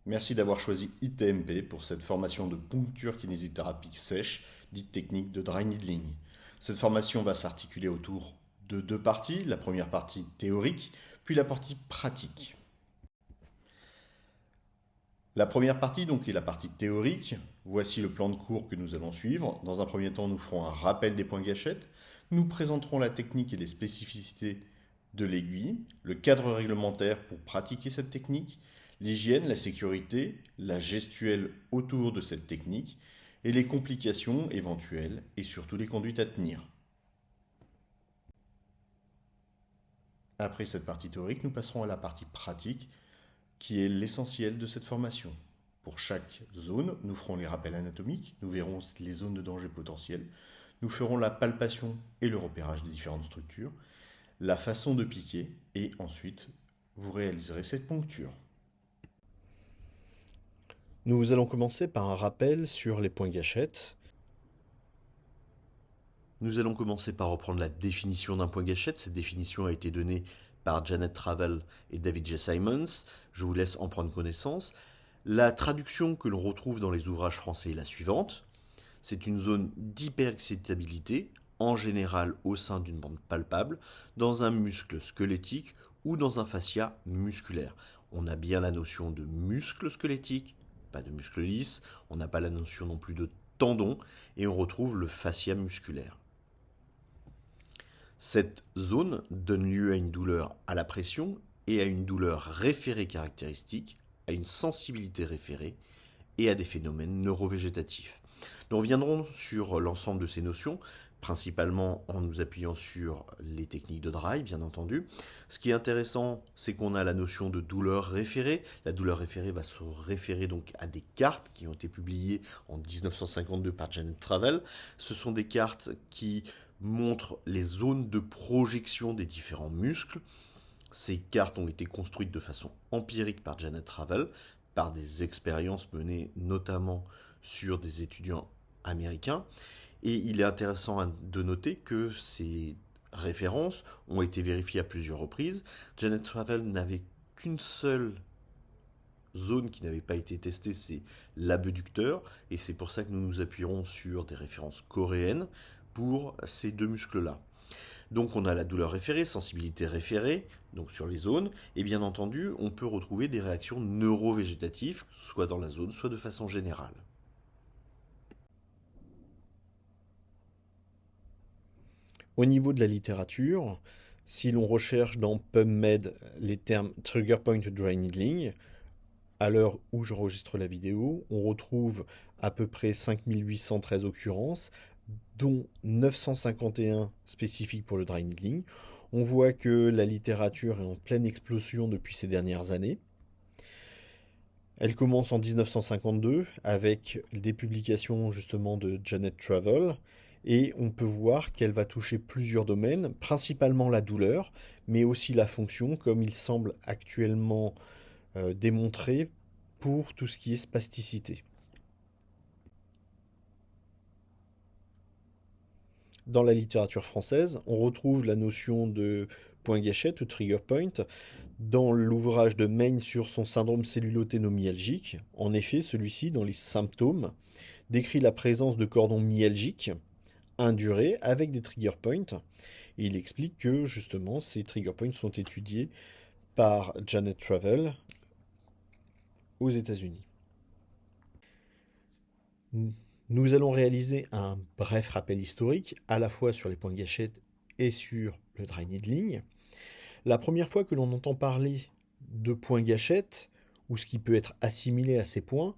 Merci d'avoir choisi ITMP pour cette formation de poncture kinésithérapie sèche, dite technique de dry needling. Cette formation va s'articuler autour de deux parties, la première partie théorique, puis la partie pratique. La première partie donc est la partie théorique. Voici le plan de cours que nous allons suivre. Dans un premier temps, nous ferons un rappel des points gâchettes. Nous présenterons la technique et les spécificités de l'aiguille, le cadre réglementaire pour pratiquer cette technique, l'hygiène, la sécurité, la gestuelle autour de cette technique et les complications éventuelles et surtout les conduites à tenir. Après cette partie théorique, nous passerons à la partie pratique qui est l'essentiel de cette formation. Pour chaque zone, nous ferons les rappels anatomiques, nous verrons les zones de danger potentiel, nous ferons la palpation et le repérage des différentes structures, la façon de piquer et ensuite vous réaliserez cette poncture. Nous allons commencer par un rappel sur les points gâchettes. Nous allons commencer par reprendre la définition d'un point gâchette. Cette définition a été donnée par Janet Travell et David J. Simons. Je vous laisse en prendre connaissance. La traduction que l'on retrouve dans les ouvrages français est la suivante. C'est une zone d'hyperexcitabilité, en général au sein d'une bande palpable, dans un muscle squelettique ou dans un fascia musculaire. On a bien la notion de muscle squelettique, pas de muscle lisse, on n'a pas la notion non plus de tendon, et on retrouve le fascia musculaire. Cette zone donne lieu à une douleur à la pression et à une douleur référée caractéristique, à une sensibilité référée et à des phénomènes neurovégétatifs. Nous reviendrons sur l'ensemble de ces notions, principalement en nous appuyant sur les techniques de dry, bien entendu. Ce qui est intéressant, c'est qu'on a la notion de douleur référée. La douleur référée va se référer donc à des cartes qui ont été publiées en 1952 par Janet Travell. Ce sont des cartes qui montrent les zones de projection des différents muscles. Ces cartes ont été construites de façon empirique par Janet Travell, par des expériences menées notamment sur des étudiants américains. Et il est intéressant de noter que ces références ont été vérifiées à plusieurs reprises. Janet Travell n'avait qu'une seule zone qui n'avait pas été testée, c'est l'abducteur, et c'est pour ça que nous nous appuierons sur des références coréennes pour ces deux muscles-là. Donc on a la douleur référée, sensibilité référée, donc sur les zones, et bien entendu, on peut retrouver des réactions neurovégétatives, soit dans la zone, soit de façon générale. Au niveau de la littérature, si l'on recherche dans PubMed les termes Trigger Point Dry Needling, à l'heure où j'enregistre la vidéo, on retrouve à peu près 5813 occurrences, dont 951 spécifiques pour le dry needling. On voit que la littérature est en pleine explosion depuis ces dernières années. Elle commence en 1952 avec des publications justement de Janet Travell et on peut voir qu'elle va toucher plusieurs domaines, principalement la douleur, mais aussi la fonction, comme il semble actuellement démontré pour tout ce qui est spasticité. Dans la littérature française, on retrouve la notion de point gâchette ou trigger point dans l'ouvrage de Maine sur son syndrome celluloténo-myalgique. En effet, celui-ci, dans les symptômes, décrit la présence de cordons myalgiques indurés avec des trigger points. Et il explique que, justement, ces trigger points sont étudiés par Janet Travell aux États-Unis. Nous allons réaliser un bref rappel historique, à la fois sur les points gâchettes et sur le dry needling. La première fois que l'on entend parler de points gâchettes, ou ce qui peut être assimilé à ces points,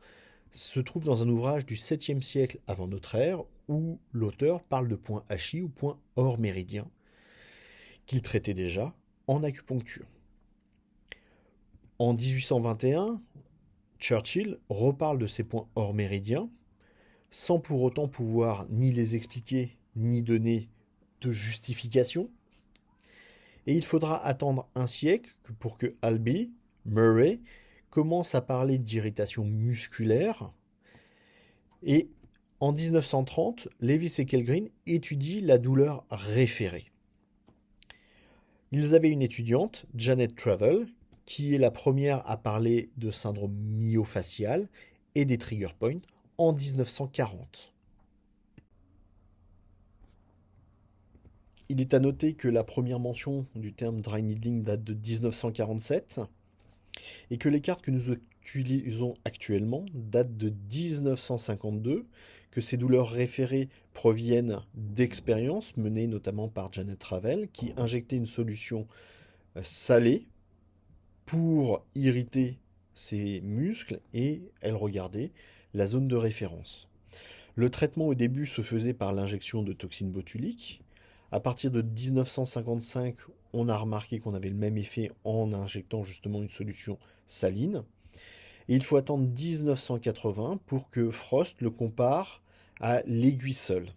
se trouve dans un ouvrage du 7e siècle avant notre ère, où l'auteur parle de points hachis ou points hors méridien, qu'il traitait déjà en acupuncture. En 1821, Churchill reparle de ces points hors méridien, sans pour autant pouvoir ni les expliquer, ni donner de justification. Et il faudra attendre un siècle pour que Albee, Murray, commence à parler d'irritation musculaire. Et en 1930, Lewis et Kellgren étudient la douleur référée. Ils avaient une étudiante, Janet Travell, qui est la première à parler de syndrome myofacial et des trigger points en 1940. Il est à noter que la première mention du terme dry needling date de 1947 et que les cartes que nous utilisons actuellement datent de 1952, que ces douleurs référées proviennent d'expériences menées notamment par Janet Ravel qui injectait une solution salée pour irriter ses muscles et elle regardait la zone de référence. Le traitement au début se faisait par l'injection de toxine botulique. À partir de 1955, on a remarqué qu'on avait le même effet en injectant justement une solution saline. Et il faut attendre 1980 pour que Frost le compare à l'aiguille seule.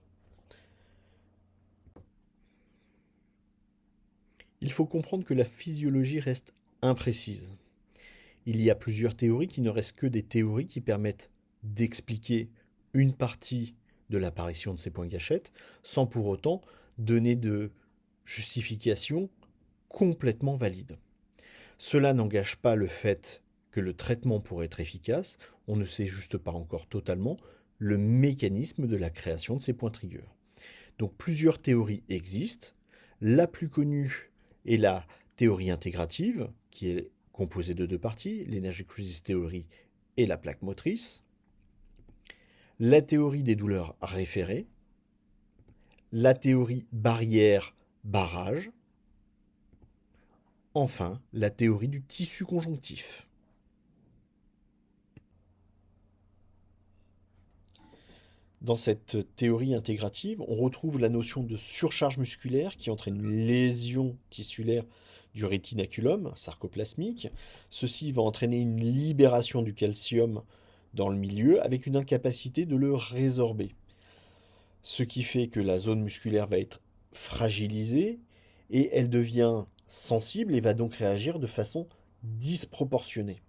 Il faut comprendre que la physiologie reste imprécise. Il y a plusieurs théories qui ne restent que des théories qui permettent d'expliquer une partie de l'apparition de ces points gâchettes sans pour autant donner de justification complètement valide. Cela n'engage pas le fait que le traitement pourrait être efficace, on ne sait juste pas encore totalement le mécanisme de la création de ces points triggers. Donc plusieurs théories existent. La plus connue est la théorie intégrative, qui est composée de deux parties, l'Energy Crisis Theory et la plaque motrice. La théorie des douleurs référées, la théorie barrière-barrage, enfin la théorie du tissu conjonctif. Dans cette théorie intégrative, on retrouve la notion de surcharge musculaire qui entraîne une lésion tissulaire du rétinaculum sarcoplasmique. Ceci va entraîner une libération du calcium dans le milieu avec une incapacité de le résorber. Ce qui fait que la zone musculaire va être fragilisée et elle devient sensible et va donc réagir de façon disproportionnée.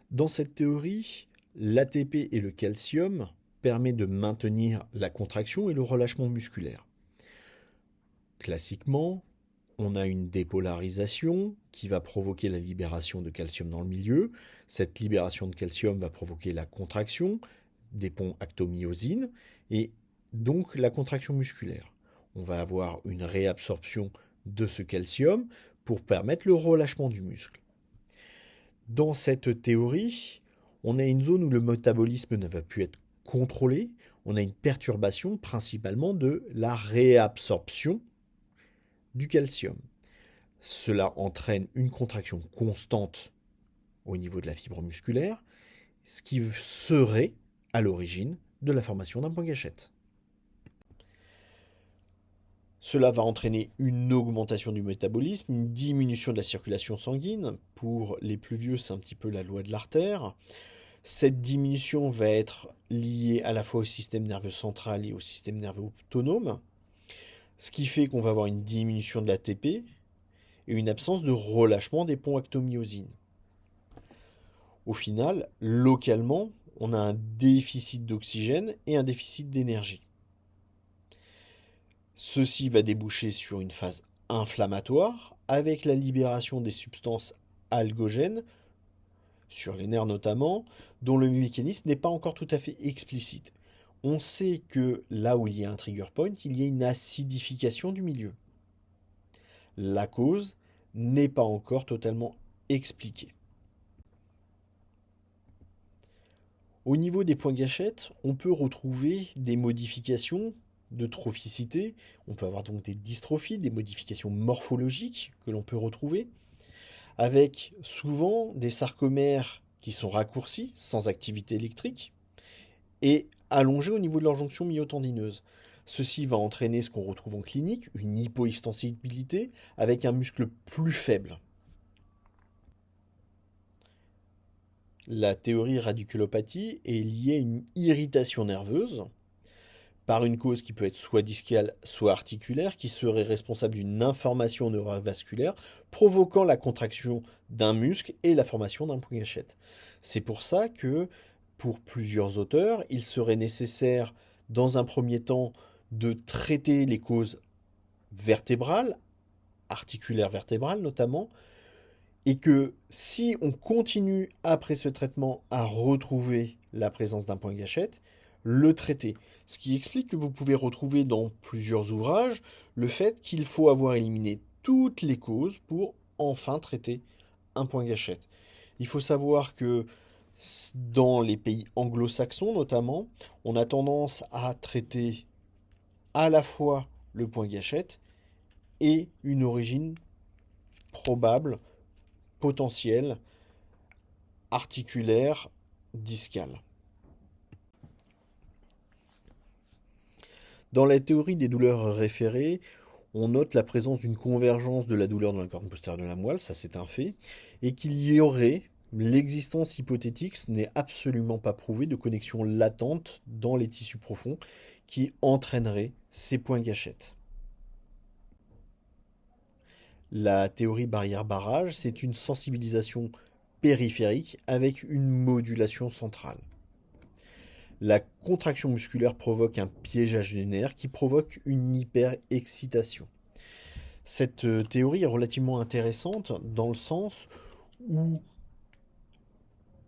Dans cette théorie, l'ATP et le calcium permettent de maintenir la contraction et le relâchement musculaire. Classiquement, on a une dépolarisation qui va provoquer la libération de calcium dans le milieu. Cette libération de calcium va provoquer la contraction des ponts actomyosine et donc la contraction musculaire. On va avoir une réabsorption de ce calcium pour permettre le relâchement du muscle. Dans cette théorie, on a une zone où le métabolisme ne va plus être contrôlé. On a une perturbation principalement de la réabsorption du calcium. Cela entraîne une contraction constante au niveau de la fibre musculaire, ce qui serait à l'origine de la formation d'un point gâchette. Cela va entraîner une augmentation du métabolisme, une diminution de la circulation sanguine. Pour les plus vieux, c'est un petit peu la loi de l'artère. Cette diminution va être liée à la fois au système nerveux central et au système nerveux autonome, ce qui fait qu'on va avoir une diminution de l'ATP et une absence de relâchement des ponts actomyosine. Au final, localement, on a un déficit d'oxygène et un déficit d'énergie. Ceci va déboucher sur une phase inflammatoire avec la libération des substances algogènes, sur les nerfs notamment, dont le mécanisme n'est pas encore tout à fait explicite. On sait que là où il y a un trigger point, il y a une acidification du milieu. La cause n'est pas encore totalement expliquée. Au niveau des points gâchettes, on peut retrouver des modifications de trophicité. On peut avoir donc des dystrophies, des modifications morphologiques que l'on peut retrouver, avec souvent des sarcomères qui sont raccourcis, sans activité électrique, et allongés au niveau de leur jonction myotendineuse. Ceci va entraîner ce qu'on retrouve en clinique, une hypoextensibilité avec un muscle plus faible. La théorie radiculopathie est liée à une irritation nerveuse par une cause qui peut être soit discale, soit articulaire, qui serait responsable d'une information neurovasculaire provoquant la contraction d'un muscle et la formation d'un point gâchette. C'est pour ça que, pour plusieurs auteurs, il serait nécessaire, dans un premier temps, de traiter les causes vertébrales articulaire vertébrale notamment, et que si on continue après ce traitement à retrouver la présence d'un point gâchette, le traiter. Ce qui explique que vous pouvez retrouver dans plusieurs ouvrages le fait qu'il faut avoir éliminé toutes les causes pour enfin traiter un point gâchette. Il faut savoir que dans les pays anglo-saxons notamment, on a tendance à traiter à la fois le point gâchette et une origine probable, potentielle, articulaire, discale. Dans la théorie des douleurs référées, on note la présence d'une convergence de la douleur dans la corne postérieure de la moelle, ça c'est un fait, et qu'il y aurait l'existence hypothétique, ce n'est absolument pas prouvé, de connexion latente dans les tissus profonds qui entraînerait ces points gâchettes. La théorie barrière-barrage, c'est une sensibilisation périphérique avec une modulation centrale. La contraction musculaire provoque un piégeage du nerf qui provoque une hyperexcitation. Cette théorie est relativement intéressante dans le sens où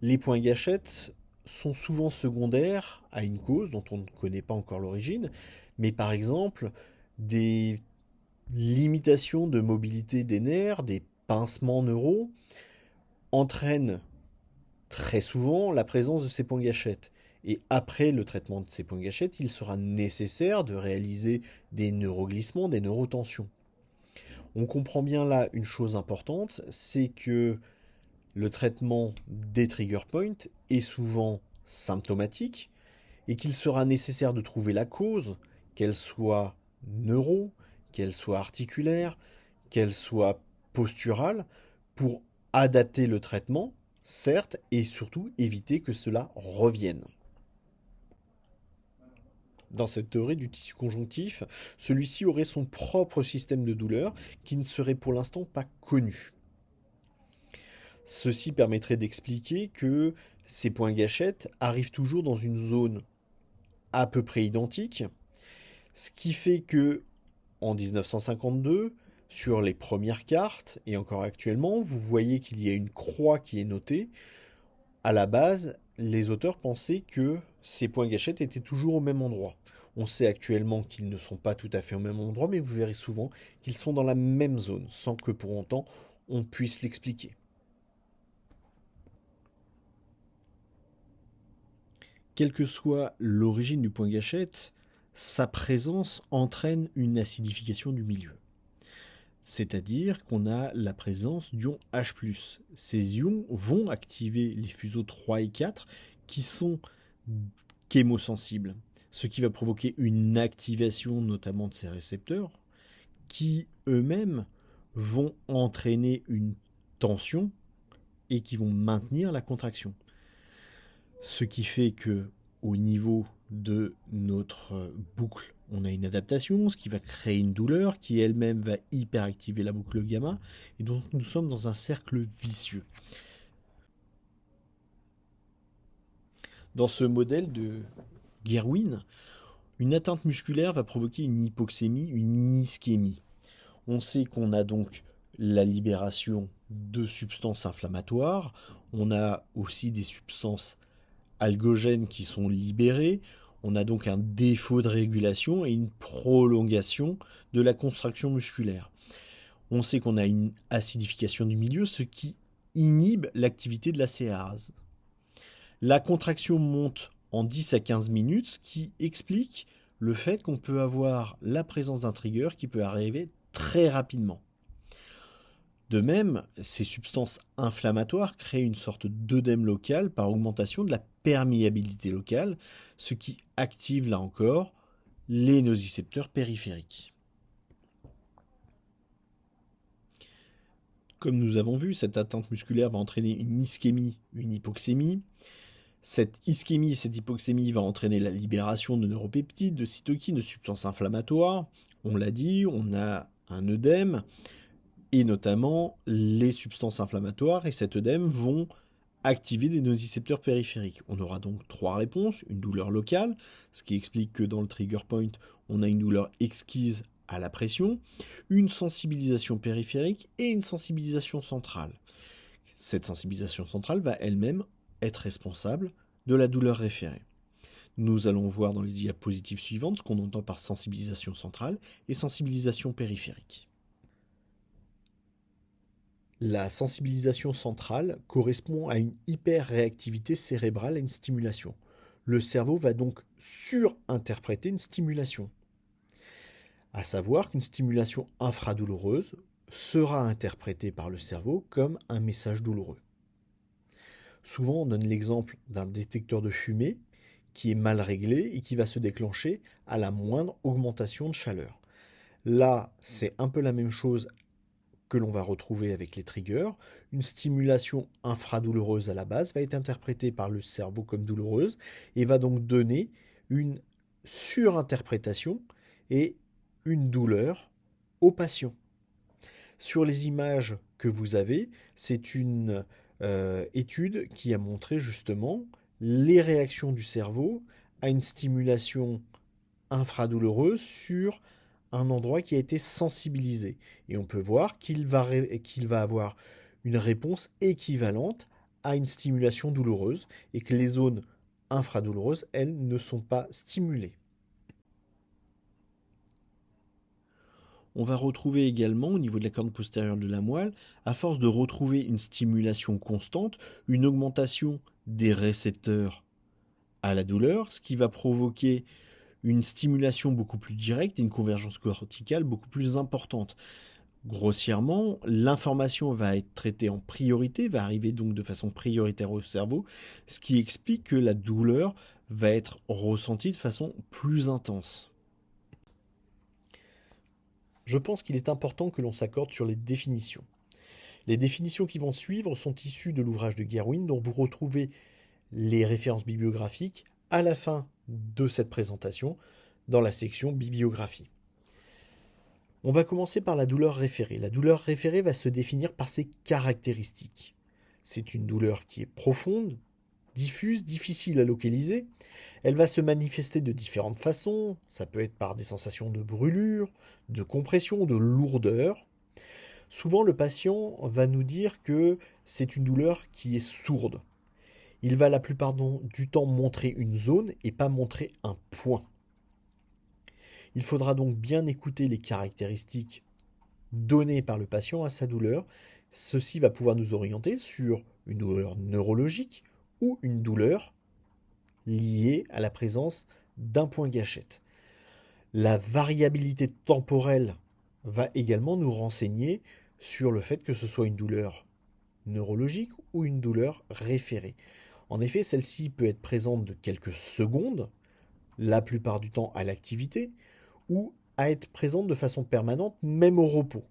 les points gâchettes sont souvent secondaires à une cause dont on ne connaît pas encore l'origine, mais par exemple des limitations de mobilité des nerfs, des pincements neuraux, entraînent très souvent la présence de ces points gâchettes. Et après le traitement de ces points gâchettes, il sera nécessaire de réaliser des neuroglissements, des neurotensions. On comprend bien là une chose importante, c'est que le traitement des trigger points est souvent symptomatique et qu'il sera nécessaire de trouver la cause, qu'elle soit neuro, qu'elle soit articulaire, qu'elle soit posturale, pour adapter le traitement, certes, et surtout éviter que cela revienne. Dans cette théorie du tissu conjonctif, celui-ci aurait son propre système de douleur qui ne serait pour l'instant pas connu. Ceci permettrait d'expliquer que ces points gâchettes arrivent toujours dans une zone à peu près identique, ce qui fait que en 1952, sur les premières cartes, et encore actuellement, vous voyez qu'il y a une croix qui est notée. À la base, les auteurs pensaient que ces points gâchettes étaient toujours au même endroit. On sait actuellement qu'ils ne sont pas tout à fait au même endroit, mais vous verrez souvent qu'ils sont dans la même zone, sans que pour autant on puisse l'expliquer. Quelle que soit l'origine du point gâchette, sa présence entraîne une acidification du milieu. C'est-à-dire qu'on a la présence d'ions H+. Ces ions vont activer les fuseaux 3 et 4 qui sont chémosensibles, ce qui va provoquer une activation notamment de ces récepteurs qui eux-mêmes vont entraîner une tension et qui vont maintenir la contraction. Ce qui fait que au niveau de notre boucle, on a une adaptation, ce qui va créer une douleur qui elle-même va hyperactiver la boucle gamma, et donc nous sommes dans un cercle vicieux. Dans ce modèle de Gerwin, une atteinte musculaire va provoquer une hypoxémie, une ischémie. On sait qu'on a donc la libération de substances inflammatoires, on a aussi des substances algogènes qui sont libérées, on a donc un défaut de régulation et une prolongation de la contraction musculaire. On sait qu'on a une acidification du milieu, ce qui inhibe l'activité de la céase. La contraction monte en 10 à 15 minutes, ce qui explique le fait qu'on peut avoir la présence d'un trigger qui peut arriver très rapidement. De même, ces substances inflammatoires créent une sorte d'œdème local par augmentation de la perméabilité locale, ce qui active là encore les nocicepteurs périphériques. Comme nous avons vu, cette atteinte musculaire va entraîner une ischémie, une hypoxémie. Cette ischémie et cette hypoxémie va entraîner la libération de neuropeptides, de cytokines, de substances inflammatoires. On l'a dit, on a un œdème, et notamment les substances inflammatoires et cet œdème vont activer des nocicepteurs périphériques. On aura donc 3 réponses, une douleur locale, ce qui explique que dans le trigger point, on a une douleur exquise à la pression, une sensibilisation périphérique et une sensibilisation centrale. Cette sensibilisation centrale va elle-même être responsable de la douleur référée. Nous allons voir dans les diapositives suivantes ce qu'on entend par sensibilisation centrale et sensibilisation périphérique. La sensibilisation centrale correspond à une hyperréactivité cérébrale à une stimulation. Le cerveau va donc surinterpréter une stimulation. À savoir qu'une stimulation infradouloureuse sera interprétée par le cerveau comme un message douloureux. Souvent, on donne l'exemple d'un détecteur de fumée qui est mal réglé et qui va se déclencher à la moindre augmentation de chaleur. Là, c'est un peu la même chose que l'on va retrouver avec les triggers. Une stimulation infradouloureuse à la base va être interprétée par le cerveau comme douloureuse et va donc donner une surinterprétation et une douleur au patient. Sur les images que vous avez, c'est une étude qui a montré justement les réactions du cerveau à une stimulation infradouloureuse sur un endroit qui a été sensibilisé. Et on peut voir qu'il va avoir une réponse équivalente à une stimulation douloureuse et que les zones infradouloureuses, elles, ne sont pas stimulées. On va retrouver également au niveau de la corne postérieure de la moelle, à force de retrouver une stimulation constante, une augmentation des récepteurs à la douleur, ce qui va provoquer une stimulation beaucoup plus directe et une convergence corticale beaucoup plus importante. Grossièrement, l'information va être traitée en priorité, va arriver donc de façon prioritaire au cerveau, ce qui explique que la douleur va être ressentie de façon plus intense. Je pense qu'il est important que l'on s'accorde sur les définitions. Les définitions qui vont suivre sont issues de l'ouvrage de Gerwin, dont vous retrouvez les références bibliographiques à la fin de cette présentation dans la section bibliographie. On va commencer par la douleur référée. La douleur référée va se définir par ses caractéristiques. C'est une douleur qui est profonde, diffuse, difficile à localiser. Elle va se manifester de différentes façons. Ça peut être par des sensations de brûlure, de compression, de lourdeur. Souvent, le patient va nous dire que c'est une douleur qui est sourde. Il va la plupart du temps montrer une zone et pas montrer un point. Il faudra donc bien écouter les caractéristiques données par le patient à sa douleur. Ceci va pouvoir nous orienter sur une douleur neurologique ou une douleur liée à la présence d'un point gâchette. La variabilité temporelle va également nous renseigner sur le fait que ce soit une douleur neurologique ou une douleur référée. En effet, celle-ci peut être présente de quelques secondes, la plupart du temps à l'activité, ou à être présente de façon permanente, même au repos.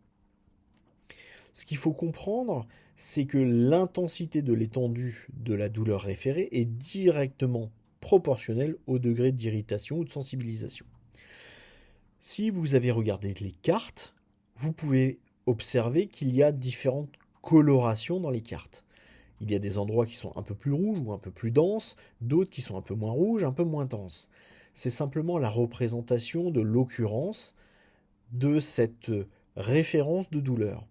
Ce qu'il faut comprendre, c'est que l'intensité de l'étendue de la douleur référée est directement proportionnelle au degré d'irritation ou de sensibilisation. Si vous avez regardé les cartes, vous pouvez observer qu'il y a différentes colorations dans les cartes. Il y a des endroits qui sont un peu plus rouges ou un peu plus denses, d'autres qui sont un peu moins rouges, un peu moins denses. C'est simplement la représentation de l'occurrence de cette référence de douleur.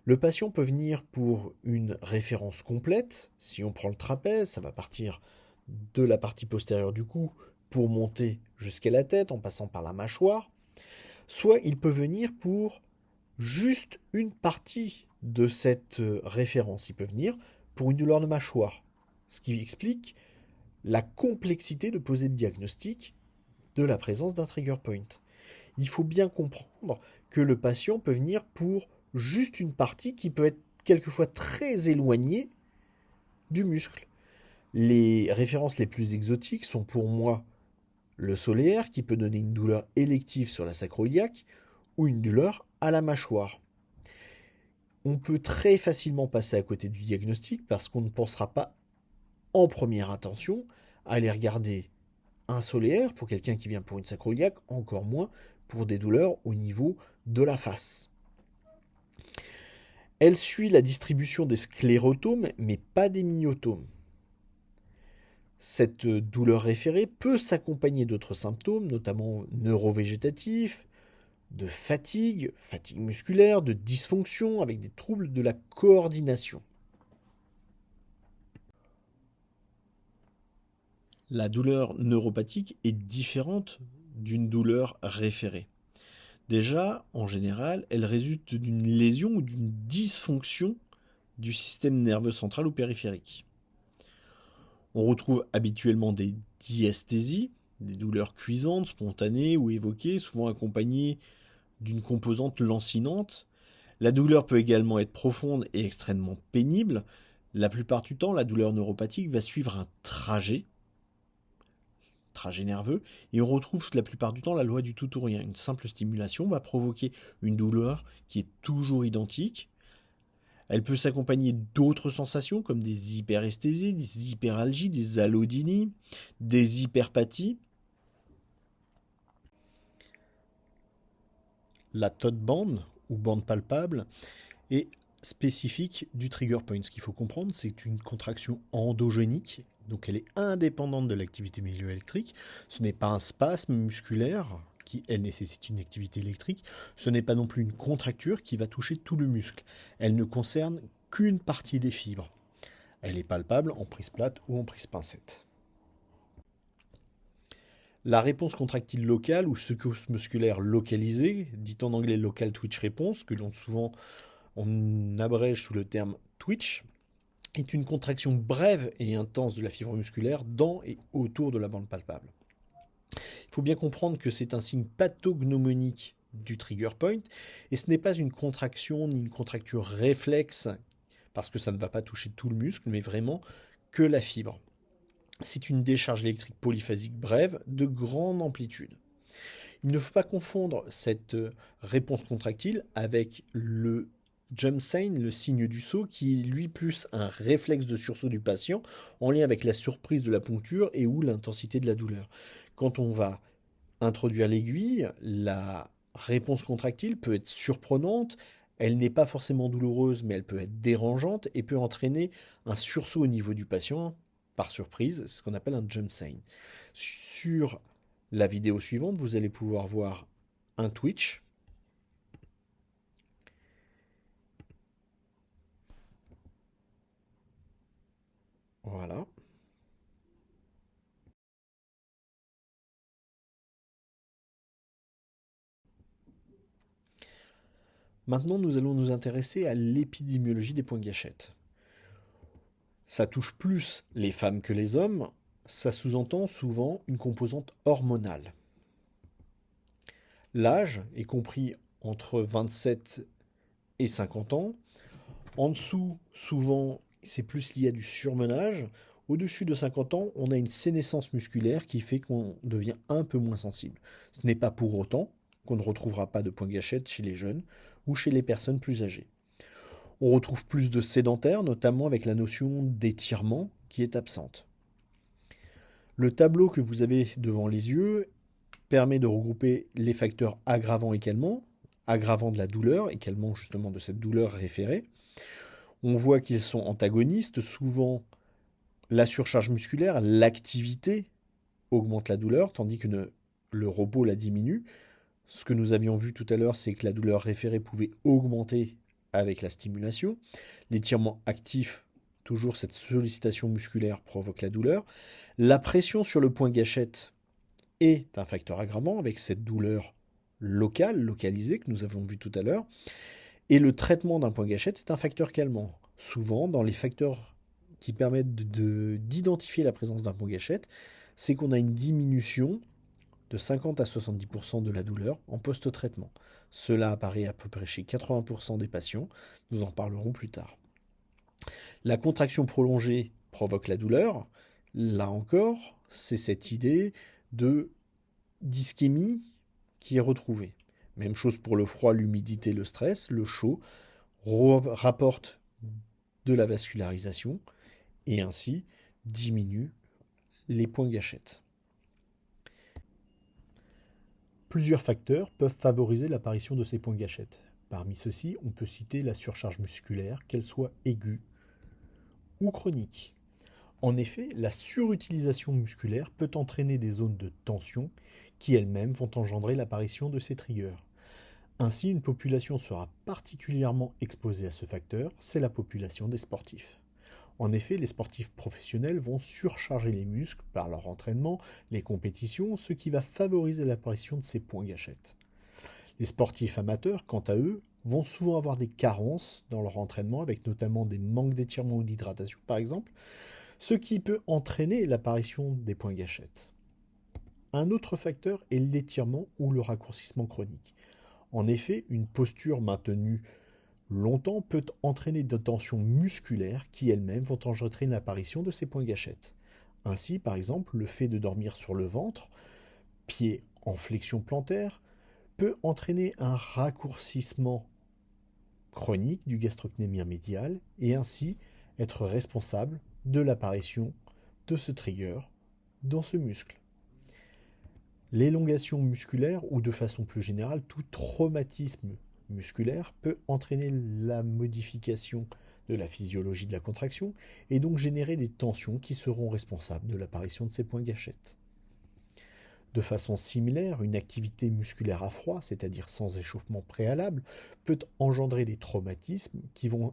Le patient peut venir pour une référence complète. Si on prend le trapèze, ça va partir de la partie postérieure du cou pour monter jusqu'à la tête en passant par la mâchoire. Soit il peut venir pour juste une partie de cette référence. Il peut venir pour une douleur de mâchoire, ce qui explique la complexité de poser le diagnostic de la présence d'un trigger point. Il faut bien comprendre que le patient peut venir pour juste une partie qui peut être quelquefois très éloignée du muscle. Les références les plus exotiques sont pour moi le solaire qui peut donner une douleur élective sur la sacro-iliaque ou une douleur à la mâchoire. On peut très facilement passer à côté du diagnostic parce qu'on ne pensera pas en première intention à aller regarder un solaire pour quelqu'un qui vient pour une sacro-iliaque, encore moins pour des douleurs au niveau de la face. Elle suit la distribution des sclérotomes, mais pas des myotomes. Cette douleur référée peut s'accompagner d'autres symptômes, notamment neurovégétatifs, de fatigue, fatigue musculaire, de dysfonction avec des troubles de la coordination. La douleur neuropathique est différente d'une douleur référée. Déjà, en général, elle résulte d'une lésion ou d'une dysfonction du système nerveux central ou périphérique. On retrouve habituellement des diasthésies, des douleurs cuisantes, spontanées ou évoquées, souvent accompagnées d'une composante lancinante. La douleur peut également être profonde et extrêmement pénible. La plupart du temps, la douleur neuropathique va suivre un trajet nerveux, et on retrouve la plupart du temps la loi du tout ou rien. Une simple stimulation va provoquer une douleur qui est toujours identique. Elle peut s'accompagner d'autres sensations comme des hyperesthésies, des hyperalgies, des allodynies, des hyperpathies. La Todd band, ou bande palpable, est spécifique du trigger point. Ce qu'il faut comprendre, c'est une contraction endogénique, donc elle est indépendante de l'activité myoélectrique. Ce n'est pas un spasme musculaire qui, elle, nécessite une activité électrique. Ce n'est pas non plus une contracture qui va toucher tout le muscle. Elle ne concerne qu'une partie des fibres. Elle est palpable en prise plate ou en prise pincette. La réponse contractile locale ou secousse musculaire localisée, dit en anglais local twitch response, que souvent on abrège sous le terme twitch, est une contraction brève et intense de la fibre musculaire dans et autour de la bande palpable. Il faut bien comprendre que c'est un signe pathognomonique du trigger point, et ce n'est pas une contraction ni une contracture réflexe, parce que ça ne va pas toucher tout le muscle, mais vraiment que la fibre. C'est une décharge électrique polyphasique brève de grande amplitude. Il ne faut pas confondre cette réponse contractile avec le jump sign, le signe du saut, qui est lui plus un réflexe de sursaut du patient en lien avec la surprise de la poncture et ou l'intensité de la douleur. Quand on va introduire l'aiguille, la réponse contractile peut être surprenante, elle n'est pas forcément douloureuse, mais elle peut être dérangeante et peut entraîner un sursaut au niveau du patient par surprise, c'est ce qu'on appelle un jump sign. Sur la vidéo suivante, vous allez pouvoir voir un twitch. Voilà. Maintenant, nous allons nous intéresser à l'épidémiologie des points gâchettes. Ça touche plus les femmes que les hommes, ça sous-entend souvent une composante hormonale. L'âge est compris entre 27 et 50 ans. En dessous, souvent, c'est plus lié à du surmenage. Au-dessus de 50 ans, on a une sénescence musculaire qui fait qu'on devient un peu moins sensible. Ce n'est pas pour autant qu'on ne retrouvera pas de points gâchettes chez les jeunes ou chez les personnes plus âgées. On retrouve plus de sédentaires, notamment avec la notion d'étirement qui est absente. Le tableau que vous avez devant les yeux permet de regrouper les facteurs aggravants également, aggravants de la douleur, également justement de cette douleur référée. On voit qu'ils sont antagonistes, souvent la surcharge musculaire, l'activité augmente la douleur, tandis que le repos la diminue. Ce que nous avions vu tout à l'heure, c'est que la douleur référée pouvait augmenter avec la stimulation. L'étirement actif, toujours cette sollicitation musculaire, provoque la douleur. La pression sur le point gâchette est un facteur aggravant avec cette douleur locale, localisée, que nous avons vu tout à l'heure. Et le traitement d'un point gâchette est un facteur calmant. Souvent, dans les facteurs qui permettent d'identifier la présence d'un point gâchette, c'est qu'on a une diminution de 50 à 70% de la douleur en post-traitement. Cela apparaît à peu près chez 80% des patients, nous en parlerons plus tard. La contraction prolongée provoque la douleur. Là encore, c'est cette idée de d'ischémie qui est retrouvée. Même chose pour le froid, l'humidité, le stress. Le chaud rapporte de la vascularisation et ainsi diminue les points gâchettes. Plusieurs facteurs peuvent favoriser l'apparition de ces points gâchettes. Parmi ceux-ci, on peut citer la surcharge musculaire, qu'elle soit aiguë ou chronique. En effet, la surutilisation musculaire peut entraîner des zones de tension qui elles-mêmes vont engendrer l'apparition de ces triggers. Ainsi, une population sera particulièrement exposée à ce facteur, c'est la population des sportifs. En effet, les sportifs professionnels vont surcharger les muscles par leur entraînement, les compétitions, ce qui va favoriser l'apparition de ces points gâchettes. Les sportifs amateurs, quant à eux, vont souvent avoir des carences dans leur entraînement, avec notamment des manques d'étirement ou d'hydratation par exemple, ce qui peut entraîner l'apparition des points gâchettes. Un autre facteur est l'étirement ou le raccourcissement chronique. En effet, une posture maintenue longtemps peut entraîner des tensions musculaires qui elles-mêmes vont engendrer l'apparition de ces points gâchettes. Ainsi, par exemple, le fait de dormir sur le ventre, pied en flexion plantaire, peut entraîner un raccourcissement chronique du gastrocnémien médial et ainsi être responsable de l'apparition de ce trigger dans ce muscle. L'élongation musculaire ou de façon plus générale tout traumatisme musculaire peut entraîner la modification de la physiologie de la contraction et donc générer des tensions qui seront responsables de l'apparition de ces points gâchettes. De façon similaire, une activité musculaire à froid, c'est-à-dire sans échauffement préalable, peut engendrer des traumatismes qui vont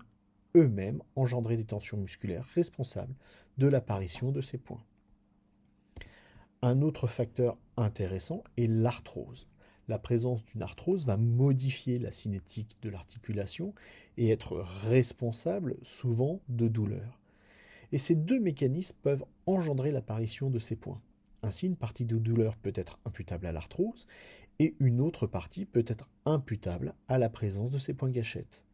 eux-mêmes engendrer des tensions musculaires responsables de l'apparition de ces points. Un autre facteur intéressant est l'arthrose. La présence d'une arthrose va modifier la cinétique de l'articulation et être responsable souvent de douleurs. Et ces deux mécanismes peuvent engendrer l'apparition de ces points. Ainsi, une partie de douleur peut être imputable à l'arthrose et une autre partie peut être imputable à la présence de ces points gâchettes.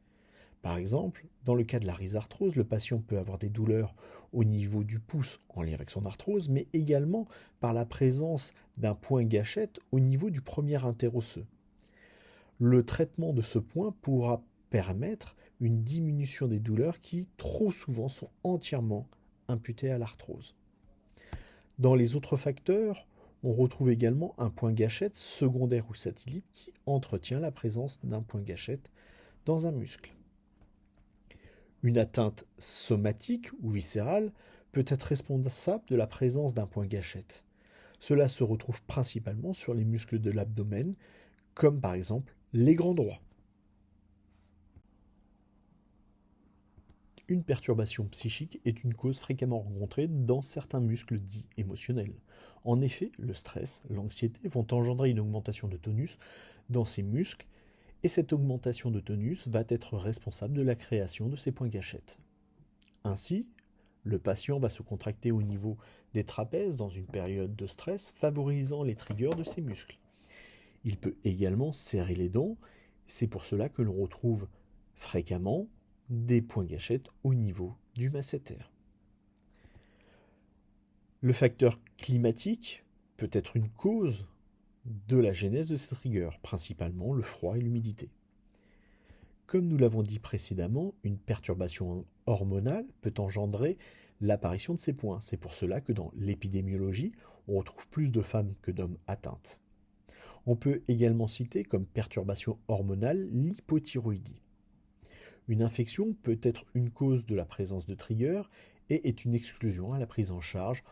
Par exemple, dans le cas de la rhizarthrose, le patient peut avoir des douleurs au niveau du pouce en lien avec son arthrose, mais également par la présence d'un point gâchette au niveau du premier interosseux. Le traitement de ce point pourra permettre une diminution des douleurs qui, trop souvent, sont entièrement imputées à l'arthrose. Dans les autres facteurs, on retrouve également un point gâchette secondaire ou satellite qui entretient la présence d'un point gâchette dans un muscle. Une atteinte somatique ou viscérale peut être responsable de la présence d'un point gâchette. Cela se retrouve principalement sur les muscles de l'abdomen, comme par exemple les grands droits. Une perturbation psychique est une cause fréquemment rencontrée dans certains muscles dits émotionnels. En effet, le stress, l'anxiété vont engendrer une augmentation de tonus dans ces muscles et cette augmentation de tonus va être responsable de la création de ces points gâchettes. Ainsi, le patient va se contracter au niveau des trapèzes dans une période de stress, favorisant les triggers de ces muscles. Il peut également serrer les dents, c'est pour cela que l'on retrouve fréquemment des points gâchettes au niveau du masséter. Le facteur climatique peut être une cause de la genèse de ces triggers, principalement le froid et l'humidité. Comme nous l'avons dit précédemment, une perturbation hormonale peut engendrer l'apparition de ces points. C'est pour cela que dans l'épidémiologie, on retrouve plus de femmes que d'hommes atteintes. On peut également citer comme perturbation hormonale l'hypothyroïdie. Une infection peut être une cause de la présence de triggers et est une exclusion à la prise en charge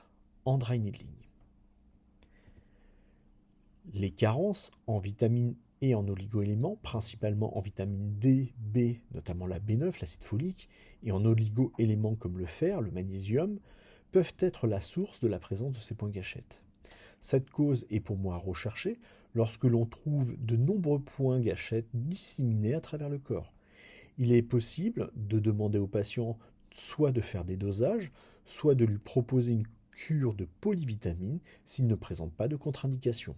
en dry needling. Les carences en vitamines et en oligo-éléments, principalement en vitamine D, B, notamment la B9, l'acide folique, et en oligo-éléments comme le fer, le magnésium, peuvent être la source de la présence de ces points gâchettes. Cette cause est pour moi recherchée lorsque l'on trouve de nombreux points gâchettes disséminés à travers le corps. Il est possible de demander au patient soit de faire des dosages, soit de lui proposer une cure de polyvitamines s'il ne présente pas de contre-indication.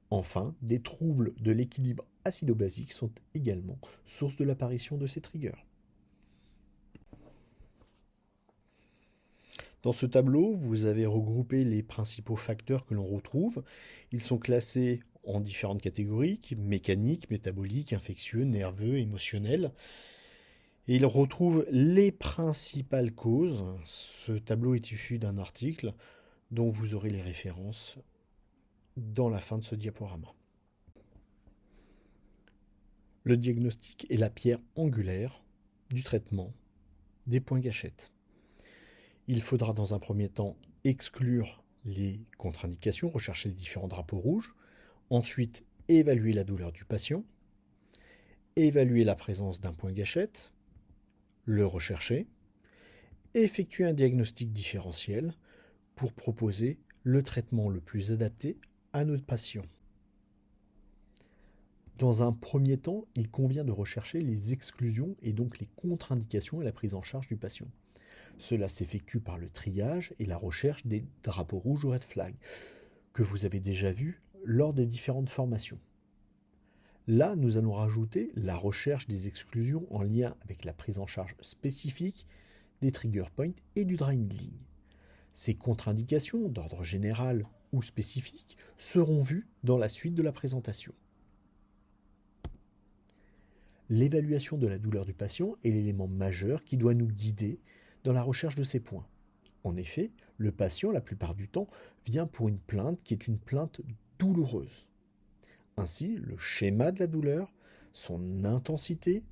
Enfin, des troubles de l'équilibre acido-basique sont également source de l'apparition de ces triggers. Dans ce tableau, vous avez regroupé les principaux facteurs que l'on retrouve. Ils sont classés en différentes catégories, mécaniques, métaboliques, infectieux, nerveux, émotionnels. Et ils retrouvent les principales causes. Ce tableau est issu d'un article dont vous aurez les références dans la fin de ce diaporama. Le diagnostic est la pierre angulaire du traitement des points gâchettes. Il faudra dans un premier temps exclure les contre-indications, rechercher les différents drapeaux rouges, ensuite évaluer la douleur du patient, évaluer la présence d'un point gâchette, le rechercher, effectuer un diagnostic différentiel pour proposer le traitement le plus adapté à notre patient. Dans un premier temps, il convient de rechercher les exclusions et donc les contre-indications à la prise en charge du patient. Cela s'effectue par le triage et la recherche des drapeaux rouges ou red flags, que vous avez déjà vus lors des différentes formations. Là, nous allons rajouter la recherche des exclusions en lien avec la prise en charge spécifique des trigger points et du dry needling. Ces contre-indications d'ordre général ou spécifique seront vues dans la suite de la présentation. L'évaluation de la douleur du patient est l'élément majeur qui doit nous guider dans la recherche de ces points. En effet, le patient, la plupart du temps, vient pour une plainte qui est une plainte douloureuse. Ainsi, le schéma de la douleur, son intensité,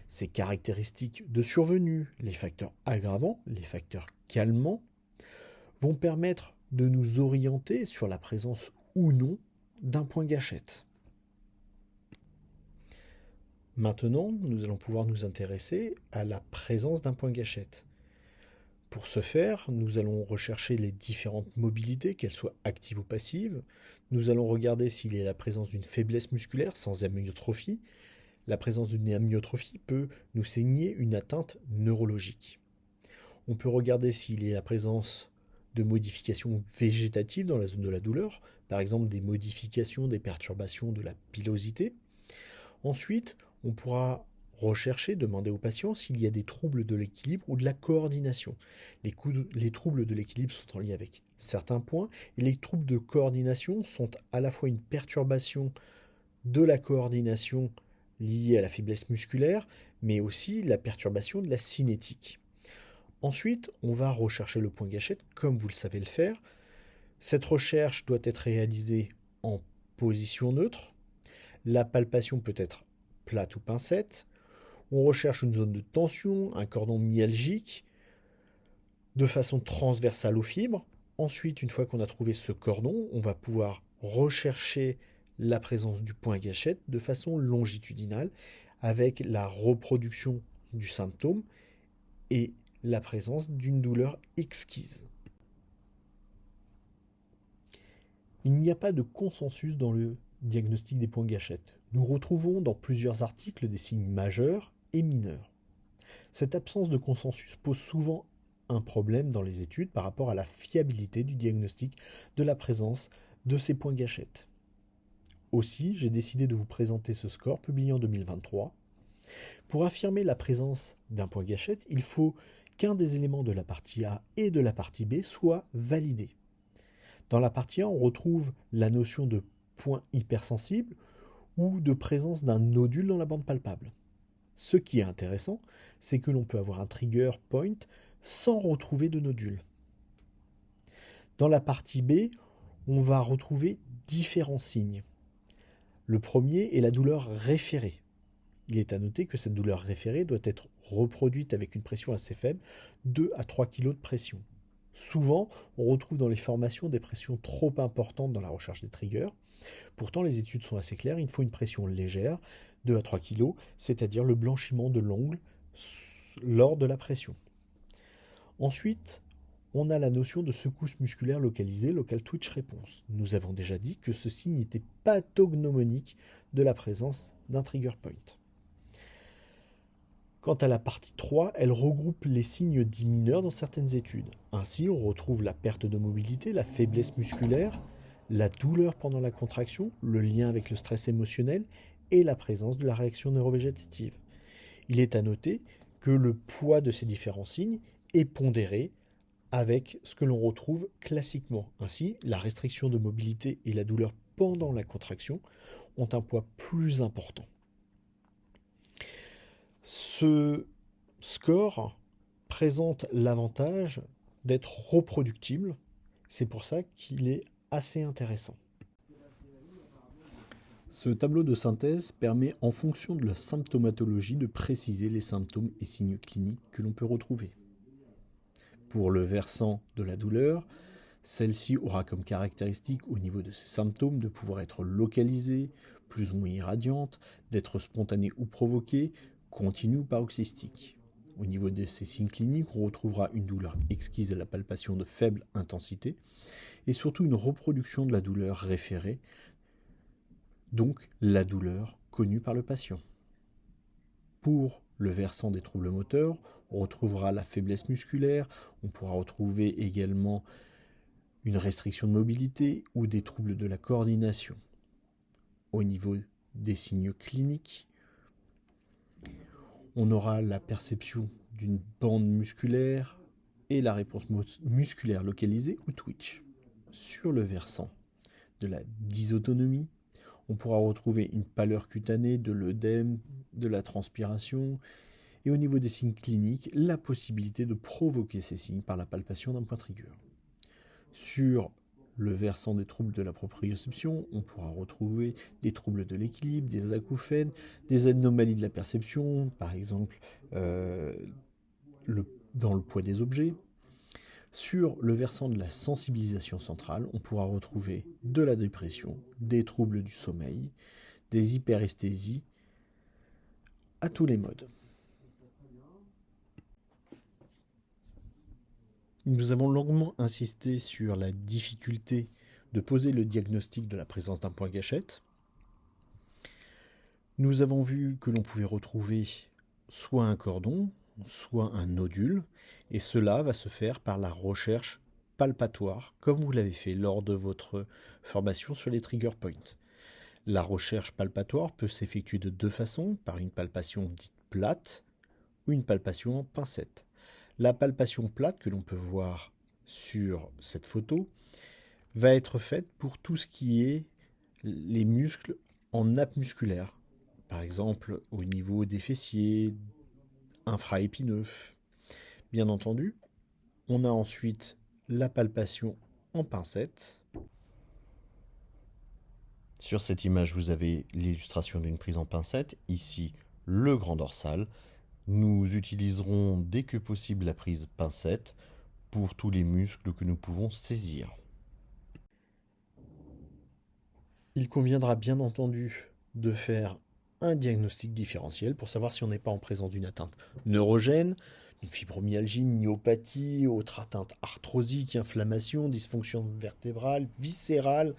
ses caractéristiques de survenue, les facteurs aggravants, les facteurs calmants, vont permettre de nous orienter sur la présence ou non d'un point gâchette. Maintenant, nous allons pouvoir nous intéresser à la présence d'un point gâchette. Pour ce faire, nous allons rechercher les différentes mobilités, qu'elles soient actives ou passives. Nous allons regarder s'il y a la présence d'une faiblesse musculaire sans amyotrophie. La présence d'une amyotrophie peut nous signaler une atteinte neurologique. On peut regarder s'il y a la présence de modifications végétatives dans la zone de la douleur, par exemple des modifications, des perturbations de la pilosité. Ensuite, on pourra rechercher, demander au patient s'il y a des troubles de l'équilibre ou de la coordination. Les troubles de l'équilibre sont en lien avec certains points et les troubles de coordination sont à la fois une perturbation de la coordination liée à la faiblesse musculaire, mais aussi la perturbation de la cinétique. Ensuite, on va rechercher le point gâchette comme vous le savez le faire. Cette recherche doit être réalisée en position neutre. La palpation peut être plate ou pincette. On recherche une zone de tension, un cordon myalgique, de façon transversale aux fibres. Ensuite, une fois qu'on a trouvé ce cordon, on va pouvoir rechercher la présence du point gâchette de façon longitudinale avec la reproduction du symptôme et la présence d'une douleur exquise. Il n'y a pas de consensus dans le diagnostic des points gâchettes. Nous retrouvons dans plusieurs articles des signes majeurs et mineurs. Cette absence de consensus pose souvent un problème dans les études par rapport à la fiabilité du diagnostic de la présence de ces points gâchettes. Aussi, j'ai décidé de vous présenter ce score publié en 2023. Pour affirmer la présence d'un point gâchette, il faut qu'un des éléments de la partie A et de la partie B soit validé. Dans la partie A, on retrouve la notion de point hypersensible ou de présence d'un nodule dans la bande palpable. Ce qui est intéressant, c'est que l'on peut avoir un trigger point sans retrouver de nodule. Dans la partie B, on va retrouver différents signes. Le premier est la douleur référée. Il est à noter que cette douleur référée doit être reproduite avec une pression assez faible, 2 à 3 kg de pression. Souvent, on retrouve dans les formations des pressions trop importantes dans la recherche des triggers. Pourtant, les études sont assez claires, il faut une pression légère, 2 à 3 kg, c'est-à-dire le blanchiment de l'ongle lors de la pression. Ensuite, on a la notion de secousse musculaire localisée, local twitch response. Nous avons déjà dit que ce signe était pathognomonique de la présence d'un trigger point. Quant à la partie 3, elle regroupe les signes dits mineurs dans certaines études. Ainsi, on retrouve la perte de mobilité, la faiblesse musculaire, la douleur pendant la contraction, le lien avec le stress émotionnel et la présence de la réaction neurovégétative. Il est à noter que le poids de ces différents signes est pondéré avec ce que l'on retrouve classiquement. Ainsi, la restriction de mobilité et la douleur pendant la contraction ont un poids plus important. Ce score présente l'avantage d'être reproductible. C'est pour ça qu'il est assez intéressant. Ce tableau de synthèse permet, en fonction de la symptomatologie, de préciser les symptômes et signes cliniques que l'on peut retrouver. Pour le versant de la douleur, Celle-ci aura comme caractéristique au niveau de ses symptômes de pouvoir être localisée, plus ou moins irradiante, d'être spontanée ou provoquée, continue ou paroxystique. Au niveau de ses signes cliniques, on retrouvera une douleur exquise à la palpation de faible intensité et surtout une reproduction de la douleur référée, donc la douleur connue par le patient. Pour le versant des troubles moteurs, on retrouvera la faiblesse musculaire, on pourra retrouver également une restriction de mobilité ou des troubles de la coordination. Au niveau des signes cliniques, on aura la perception d'une bande musculaire et la réponse musculaire localisée ou twitch. Sur le versant de la dysautonomie, on pourra retrouver une pâleur cutanée, de l'œdème, de la transpiration, et au niveau des signes cliniques, la possibilité de provoquer ces signes par la palpation d'un point trigger. Sur le versant des troubles de la proprioception, on pourra retrouver des troubles de l'équilibre, des acouphènes, des anomalies de la perception, par exemple dans le poids des objets. Sur le versant de la sensibilisation centrale, on pourra retrouver de la dépression, des troubles du sommeil, des hyperesthésies, à tous les modes. Nous avons longuement insisté sur la difficulté de poser le diagnostic de la présence d'un point gâchette. Nous avons vu que l'on pouvait retrouver soit un cordon, soit un nodule, et cela va se faire par la recherche palpatoire, comme vous l'avez fait lors de votre formation sur les trigger points. La recherche palpatoire peut s'effectuer de deux façons, par une palpation dite plate ou une palpation en pincette. La palpation plate que l'on peut voir sur cette photo va être faite pour tout ce qui est les muscles en nappe musculaire. Par exemple, au niveau des fessiers, infraépineux. Bien entendu, on a ensuite la palpation en pincette. Sur cette image, vous avez l'illustration d'une prise en pincette. Ici, le grand dorsal. Nous utiliserons dès que possible la prise pincette pour tous les muscles que nous pouvons saisir. Il conviendra bien entendu de faire un diagnostic différentiel pour savoir si on n'est pas en présence d'une atteinte neurogène, une fibromyalgie, myopathie, autre atteinte arthrosique, inflammation, dysfonction vertébrale, viscérale.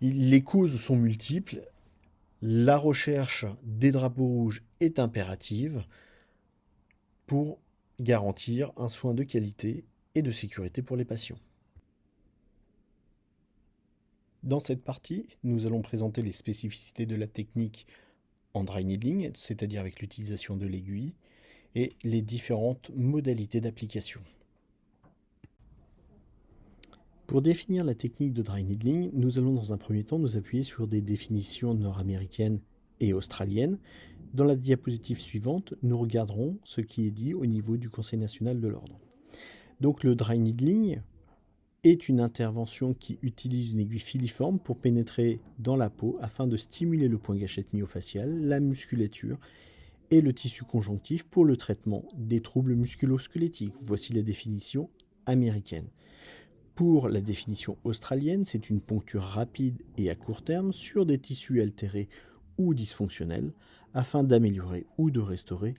Les causes sont multiples. La recherche des drapeaux rouges est impérative pour garantir un soin de qualité et de sécurité pour les patients. Dans cette partie, nous allons présenter les spécificités de la technique en dry needling, c'est-à-dire avec l'utilisation de l'aiguille, et les différentes modalités d'application. Pour définir la technique de dry needling, nous allons dans un premier temps nous appuyer sur des définitions nord-américaines et australiennes. Dans la diapositive suivante, nous regarderons ce qui est dit au niveau du Conseil national de l'ordre. Donc le dry needling est une intervention qui utilise une aiguille filiforme pour pénétrer dans la peau afin de stimuler le point gâchette myofacial, la musculature et le tissu conjonctif pour le traitement des troubles musculo-squelettiques. Voici la définition américaine. Pour la définition australienne, c'est une poncture rapide et à court terme sur des tissus altérés ou dysfonctionnels afin d'améliorer ou de restaurer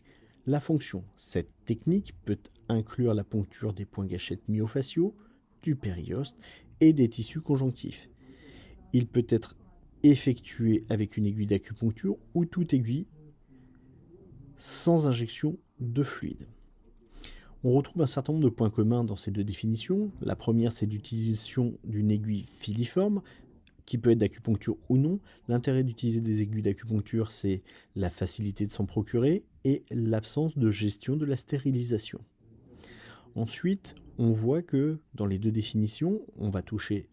la fonction. Cette technique peut inclure la poncture des points gâchettes myofaciaux, du périoste et des tissus conjonctifs. Il peut être effectué avec une aiguille d'acupuncture ou toute aiguille sans injection de fluide. On retrouve un certain nombre de points communs dans ces deux définitions. La première, c'est l'utilisation d'une aiguille filiforme qui peut être d'acupuncture ou non. L'intérêt d'utiliser des aiguilles d'acupuncture, c'est la facilité de s'en procurer et l'absence de gestion de la stérilisation. Ensuite, on voit que dans les deux définitions, on va toucher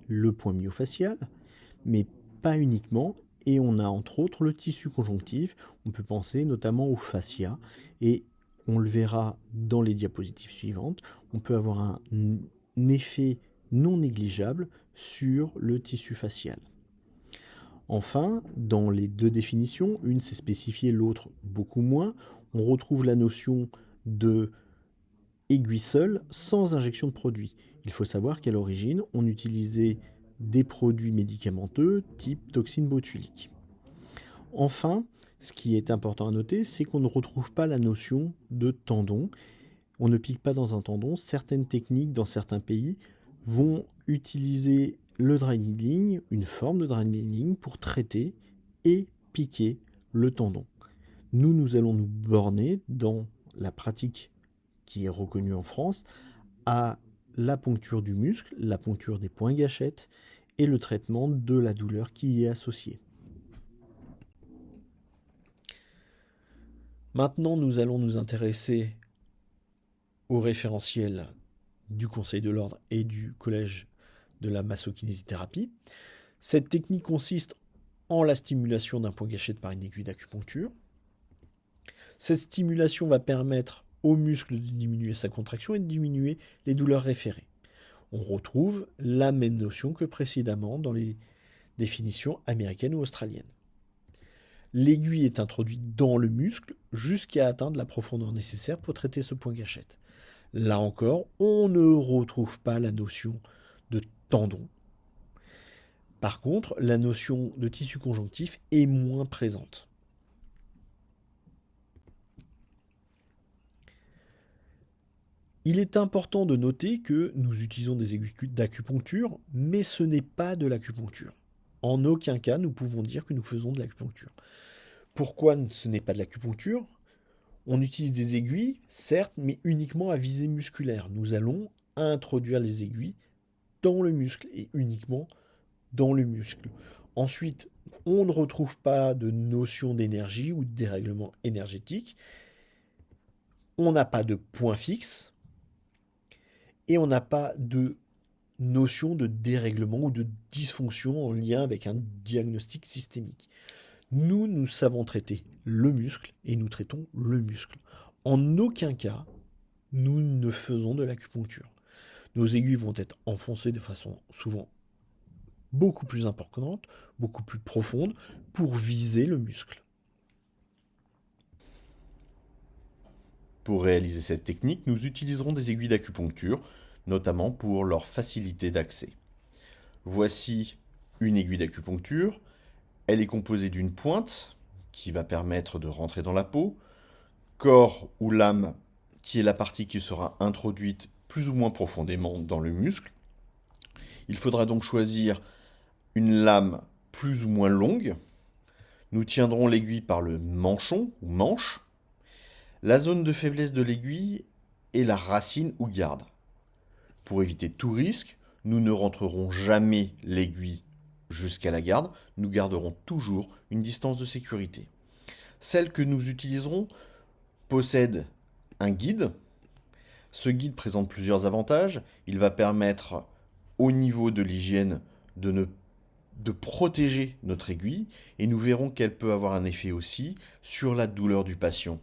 le point myofacial, mais pas uniquement, et on a entre autres le tissu conjonctif. On peut penser notamment au fascia, et on le verra dans les diapositives suivantes. On peut avoir un effet non négligeable sur le tissu facial. Enfin, dans les deux définitions, une c'est spécifié, l'autre beaucoup moins, on retrouve la notion de aiguille seule, sans injection de produit. Il faut savoir qu'à l'origine, on utilisait des produits médicamenteux type toxine botulique. Enfin, ce qui est important à noter, c'est qu'on ne retrouve pas la notion de tendon. On ne pique pas dans un tendon. Certaines techniques dans certains pays vont utiliser le dry needling, une forme de dry needling, pour traiter et piquer le tendon. Nous allons nous borner dans la pratique qui est reconnue en France à la poncture du muscle, la poncture des points gâchettes et le traitement de la douleur qui y est associée. Maintenant, nous allons nous intéresser au référentiel du Conseil de l'Ordre et du Collège de la massokinésithérapie. Cette technique consiste en la stimulation d'un point gâchette par une aiguille d'acupuncture. Cette stimulation va permettre au muscle de diminuer sa contraction et de diminuer les douleurs référées. On retrouve la même notion que précédemment dans les définitions américaines ou australiennes. L'aiguille est introduite dans le muscle jusqu'à atteindre la profondeur nécessaire pour traiter ce point gâchette. Là encore, on ne retrouve pas la notion de tendon. Par contre, la notion de tissu conjonctif est moins présente. Il est important de noter que nous utilisons des aiguilles d'acupuncture, mais ce n'est pas de l'acupuncture. En aucun cas, nous pouvons dire que nous faisons de l'acupuncture. Pourquoi ce n'est pas de l'acupuncture ? On utilise des aiguilles, certes, mais uniquement à visée musculaire. Nous allons introduire les aiguilles dans le muscle et uniquement dans le muscle. Ensuite, on ne retrouve pas de notion d'énergie ou de dérèglement énergétique. On n'a pas de point fixe et on n'a pas de notion de dérèglement ou de dysfonction en lien avec un diagnostic systémique. Nous savons traiter le muscle et nous traitons le muscle. En aucun cas, nous ne faisons de l'acupuncture. Nos aiguilles vont être enfoncées de façon souvent beaucoup plus importante, beaucoup plus profonde, pour viser le muscle. Pour réaliser cette technique, nous utiliserons des aiguilles d'acupuncture, notamment pour leur facilité d'accès. Voici une aiguille d'acupuncture. Elle est composée d'une pointe qui va permettre de rentrer dans la peau, corps ou lame qui est la partie qui sera introduite plus ou moins profondément dans le muscle. Il faudra donc choisir une lame plus ou moins longue. Nous tiendrons l'aiguille par le manchon ou manche. La zone de faiblesse de l'aiguille est la racine ou garde. Pour éviter tout risque, nous ne rentrerons jamais l'aiguille jusqu'à la garde, nous garderons toujours une distance de sécurité. Celle que nous utiliserons possède un guide. Ce guide présente plusieurs avantages. Il va permettre au niveau de l'hygiène de protéger notre aiguille et nous verrons qu'elle peut avoir un effet aussi sur la douleur du patient.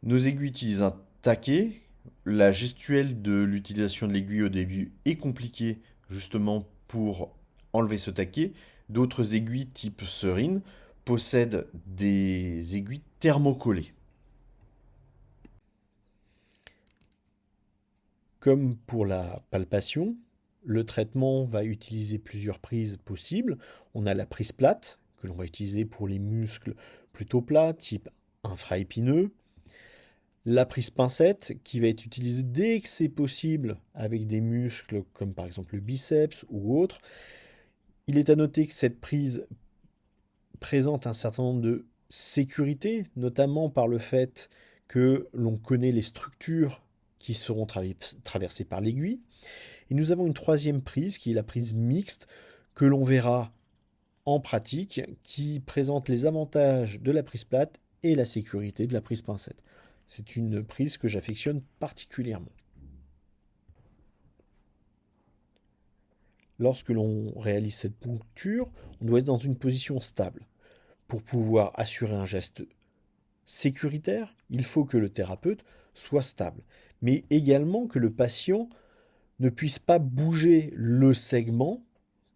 Nos aiguilles utilisent un taquet. La gestuelle de l'utilisation de l'aiguille au début est compliquée justement pour enlever ce taquet. D'autres aiguilles type serine possèdent des aiguilles thermocollées. Comme pour la palpation, le traitement va utiliser plusieurs prises possibles. On a la prise plate, que l'on va utiliser pour les muscles plutôt plats, type infraépineux. La prise pincette, qui va être utilisée dès que c'est possible avec des muscles comme par exemple le biceps ou autre. Il est à noter que cette prise présente un certain nombre de sécurités, notamment par le fait que l'on connaît les structures qui seront traversées par l'aiguille. Et nous avons une troisième prise, qui est la prise mixte, que l'on verra en pratique, qui présente les avantages de la prise plate et la sécurité de la prise pincette. C'est une prise que j'affectionne particulièrement. Lorsque l'on réalise cette poncture, on doit être dans une position stable. Pour pouvoir assurer un geste sécuritaire, il faut que le thérapeute soit stable, mais également que le patient ne puisse pas bouger le segment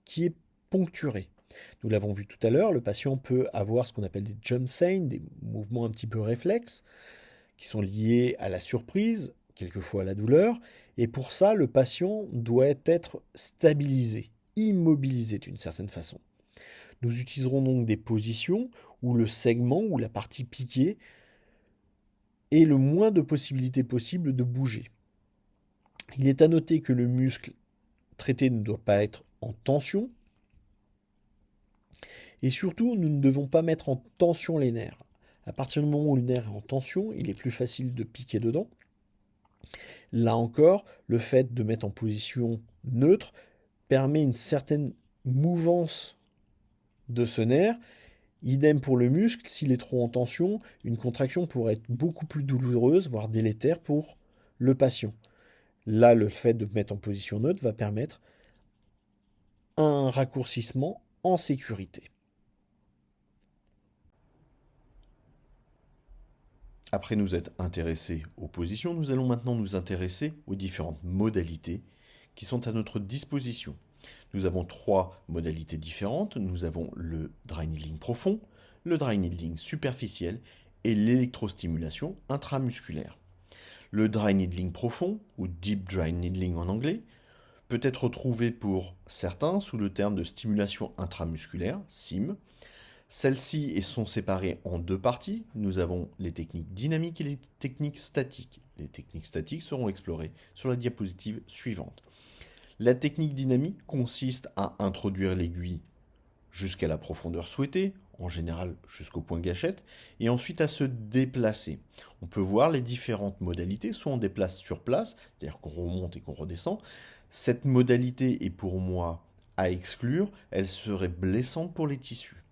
qui est poncturé. Nous l'avons vu tout à l'heure, le patient peut avoir ce qu'on appelle des jump signs, des mouvements un petit peu réflexes, qui sont liées à la surprise, quelquefois à la douleur, et pour ça, le patient doit être stabilisé, immobilisé d'une certaine façon. Nous utiliserons donc des positions où le segment ou la partie piquée ait le moins de possibilités possibles de bouger. Il est à noter que le muscle traité ne doit pas être en tension. Et surtout, nous ne devons pas mettre en tension les nerfs. À partir du moment où le nerf est en tension, il est plus facile de piquer dedans. Là encore, le fait de mettre en position neutre permet une certaine mouvance de ce nerf. Idem pour le muscle, s'il est trop en tension, une contraction pourrait être beaucoup plus douloureuse, voire délétère pour le patient. Là, le fait de mettre en position neutre va permettre un raccourcissement en sécurité. Après nous être intéressés aux positions, nous allons maintenant nous intéresser aux différentes modalités qui sont à notre disposition. Nous avons 3 modalités différentes. Nous avons le dry needling profond, le dry needling superficiel et l'électrostimulation intramusculaire. Le dry needling profond, ou deep dry needling en anglais, peut être retrouvé pour certains sous le terme de stimulation intramusculaire, SIM. Celles-ci sont séparées en 2 parties. Nous avons les techniques dynamiques et les techniques statiques. Les techniques statiques seront explorées sur la diapositive suivante. La technique dynamique consiste à introduire l'aiguille jusqu'à la profondeur souhaitée, en général jusqu'au point gâchette, et ensuite à se déplacer. On peut voir les différentes modalités, soit on déplace sur place, c'est-à-dire qu'on remonte et qu'on redescend. Cette modalité est pour moi à exclure, elle serait blessante pour les tissus.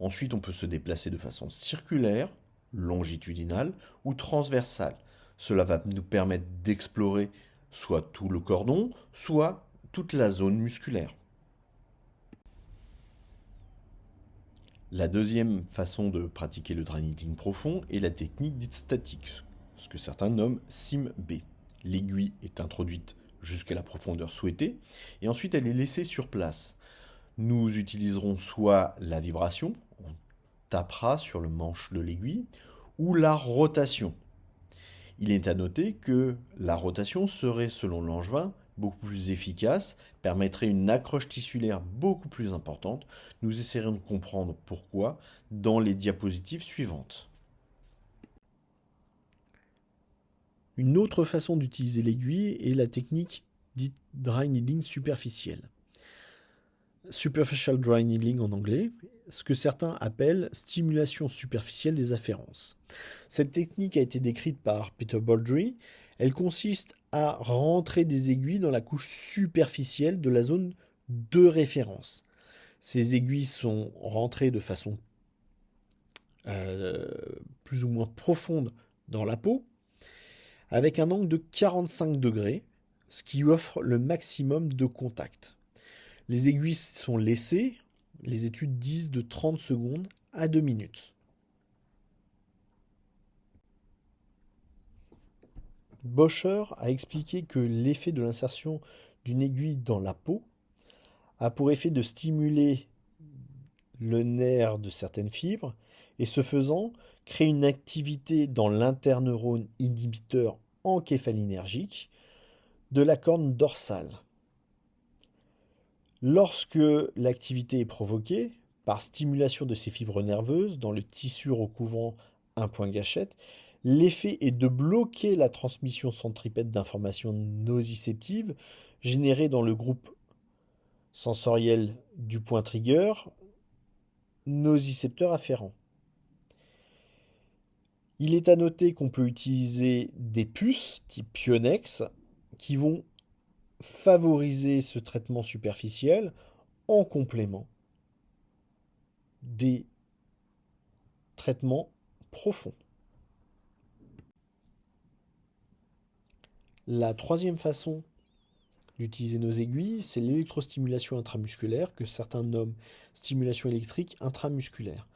Ensuite, on peut se déplacer de façon circulaire, longitudinale ou transversale. Cela va nous permettre d'explorer soit tout le cordon, soit toute la zone musculaire. La deuxième façon de pratiquer le dry needling profond est la technique dite statique, ce que certains nomment SIM-B. L'aiguille est introduite jusqu'à la profondeur souhaitée et ensuite elle est laissée sur place. Nous utiliserons soit la vibration, on tapera sur le manche de l'aiguille, ou la rotation. Il est à noter que la rotation serait, selon Langevin, beaucoup plus efficace, permettrait une accroche tissulaire beaucoup plus importante. Nous essaierons de comprendre pourquoi dans les diapositives suivantes. Une autre façon d'utiliser l'aiguille est la technique dite dry needling superficielle. Superficial dry needling en anglais, ce que certains appellent stimulation superficielle des afférences. Cette technique a été décrite par Peter Baldry. Elle consiste à rentrer des aiguilles dans la couche superficielle de la zone de référence. Ces aiguilles sont rentrées de façon plus ou moins profonde dans la peau, avec un angle de 45 degrés, ce qui offre le maximum de contact. Les aiguilles sont laissées, les études disent de 30 secondes à 2 minutes. Boscher a expliqué que l'effet de l'insertion d'une aiguille dans la peau a pour effet de stimuler le nerf de certaines fibres et ce faisant créer une activité dans l'interneurone inhibiteur encéphalinergique de la corne dorsale. Lorsque l'activité est provoquée par stimulation de ces fibres nerveuses dans le tissu recouvrant un point gâchette, l'effet est de bloquer la transmission centripète d'informations nociceptives générées dans le groupe sensoriel du point trigger, nocicepteur afférent. Il est à noter qu'on peut utiliser des puces type Pionex qui vont favoriser ce traitement superficiel en complément des traitements profonds. La troisième façon d'utiliser nos aiguilles, c'est l'électrostimulation intramusculaire, que certains nomment stimulation électrique intramusculaire.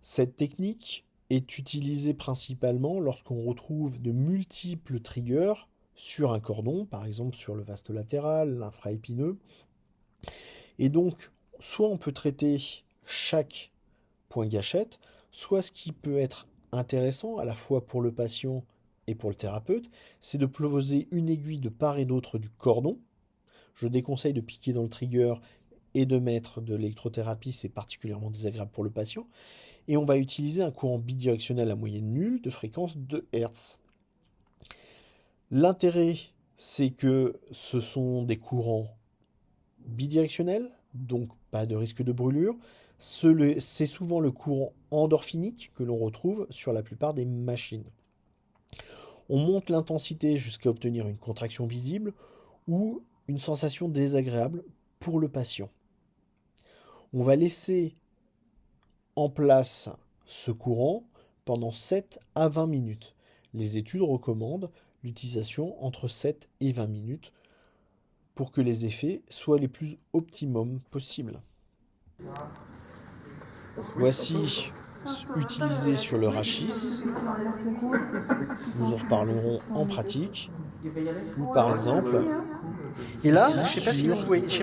Cette technique est utilisée principalement lorsqu'on retrouve de multiples triggers sur un cordon, par exemple sur le vaste latéral, l'infraépineux. Et donc, soit on peut traiter chaque point gâchette, soit ce qui peut être intéressant à la fois pour le patient et pour le thérapeute, c'est de poser une aiguille de part et d'autre du cordon. Je déconseille de piquer dans le trigger et de mettre de l'électrothérapie, c'est particulièrement désagréable pour le patient. Et on va utiliser un courant bidirectionnel à moyenne nulle de fréquence 2 Hz. L'intérêt, c'est que ce sont des courants bidirectionnels, donc pas de risque de brûlure. C'est souvent le courant endorphinique que l'on retrouve sur la plupart des machines. On monte l'intensité jusqu'à obtenir une contraction visible ou une sensation désagréable pour le patient. On va laisser en place ce courant pendant 7 à 20 minutes. Les études recommandent l'utilisation entre 7 et 20 minutes pour que les effets soient les plus optimum possibles. Voici utilisé sur le rachis. Nous en reparlerons en pratique. Ou par exemple, Et là, je sais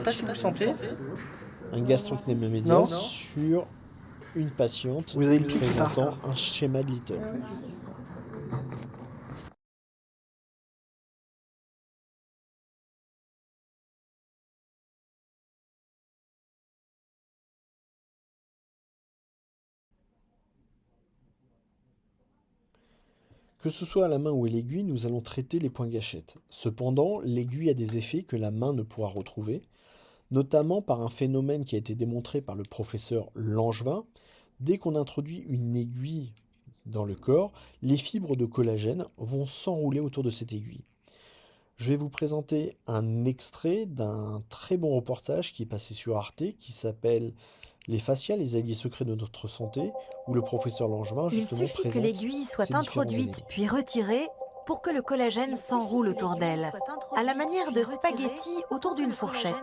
pas si vous sentez. un gastrocnème médian sur une patiente Vous avez le truc qui part. présentant un schéma de Little. Que ce soit à la main ou à l'aiguille, nous allons traiter les points gâchettes. Cependant, l'aiguille a des effets que la main ne pourra retrouver, notamment par un phénomène qui a été démontré par le professeur Langevin. Dès qu'on introduit une aiguille dans le corps, les fibres de collagène vont s'enrouler autour de cette aiguille. Je vais vous présenter un extrait d'un très bon reportage qui est passé sur Arte, qui s'appelle Les fascias, les alliés secrets de notre santé, où le professeur Langevin Il justement suffit que présente l'aiguille soit ces différents introduite éléments. puis retirée pour que le collagène s'enroule autour d'elle, à la manière de spaghettis autour d'une fourchette.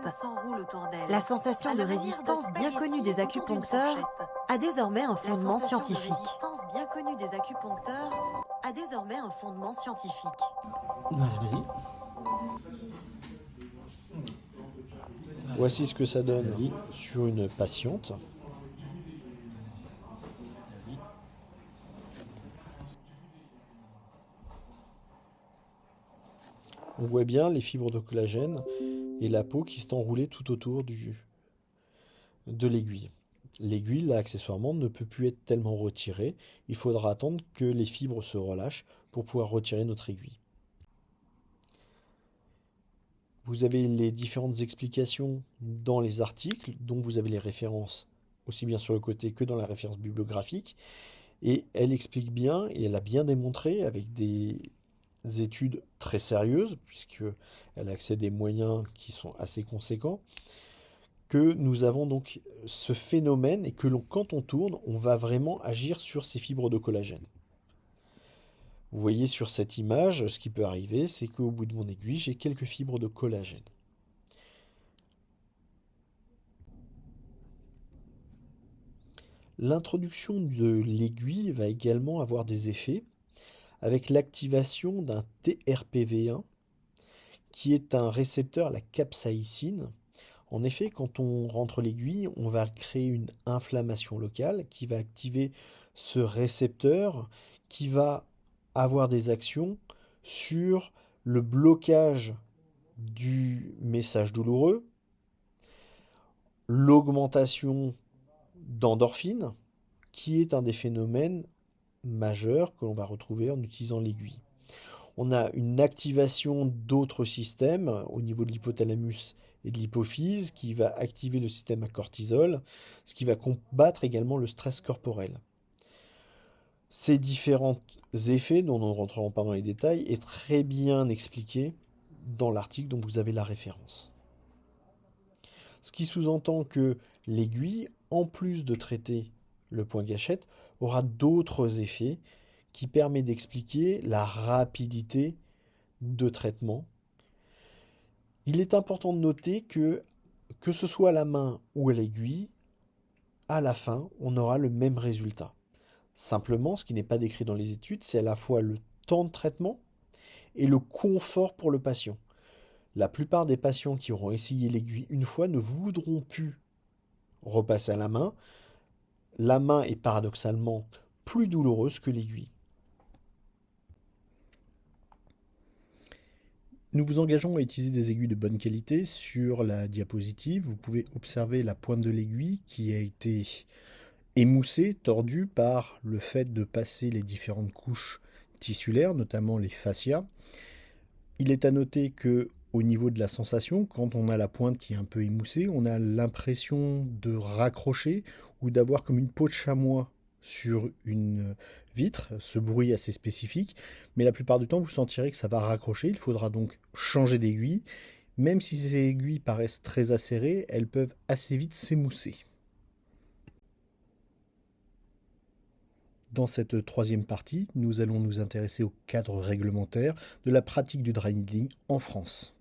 La sensation de résistance bien connue des acupuncteurs a désormais un fondement scientifique. Vas-y. Voici ce que ça donne sur une patiente. On voit bien les fibres de collagène et la peau qui s'est enroulée tout autour de l'aiguille. L'aiguille, là, accessoirement, ne peut plus être tellement retirée. Il faudra attendre que les fibres se relâchent pour pouvoir retirer notre aiguille. Vous avez les différentes explications dans les articles, dont vous avez les références aussi bien sur le côté que dans la référence bibliographique. Et elle explique bien, et elle a bien démontré avec des études très sérieuses, puisqu'elle a accès à des moyens qui sont assez conséquents, que nous avons donc ce phénomène et que quand on tourne, on va vraiment agir sur ces fibres de collagène. Vous voyez sur cette image, ce qui peut arriver, c'est qu'au bout de mon aiguille, j'ai quelques fibres de collagène. L'introduction de l'aiguille va également avoir des effets avec l'activation d'un TRPV1 qui est un récepteur à la capsaïcine. En effet, quand on rentre l'aiguille, on va créer une inflammation locale qui va activer ce récepteur qui va avoir des actions sur le blocage du message douloureux, l'augmentation d'endorphine, qui est un des phénomènes majeurs que l'on va retrouver en utilisant l'aiguille. On a une activation d'autres systèmes au niveau de l'hypothalamus et de l'hypophyse qui va activer le système à cortisol, ce qui va combattre également le stress corporel. Ces différents effets, dont nous ne rentrerons pas dans les détails, est très bien expliqué dans l'article dont vous avez la référence. Ce qui sous-entend que l'aiguille, en plus de traiter le point gâchette, aura d'autres effets qui permettent d'expliquer la rapidité de traitement. Il est important de noter que ce soit à la main ou à l'aiguille, à la fin, on aura le même résultat. Simplement, ce qui n'est pas décrit dans les études, c'est à la fois le temps de traitement et le confort pour le patient. La plupart des patients qui auront essayé l'aiguille une fois ne voudront plus repasser à la main. La main est paradoxalement plus douloureuse que l'aiguille. Nous vous engageons à utiliser des aiguilles de bonne qualité. Sur la diapositive, vous pouvez observer la pointe de l'aiguille qui a été émoussée, tordue par le fait de passer les différentes couches tissulaires, notamment les fascias. Il est à noter que au niveau de la sensation, quand on a la pointe qui est un peu émoussée, on a l'impression de raccrocher ou d'avoir comme une peau de chamois sur une vitre, ce bruit assez spécifique, mais la plupart du temps vous sentirez que ça va raccrocher, il faudra donc changer d'aiguille. Même si ces aiguilles paraissent très acérées, elles peuvent assez vite s'émousser. Dans cette troisième partie, nous allons nous intéresser au cadre réglementaire de la pratique du dry needling en France.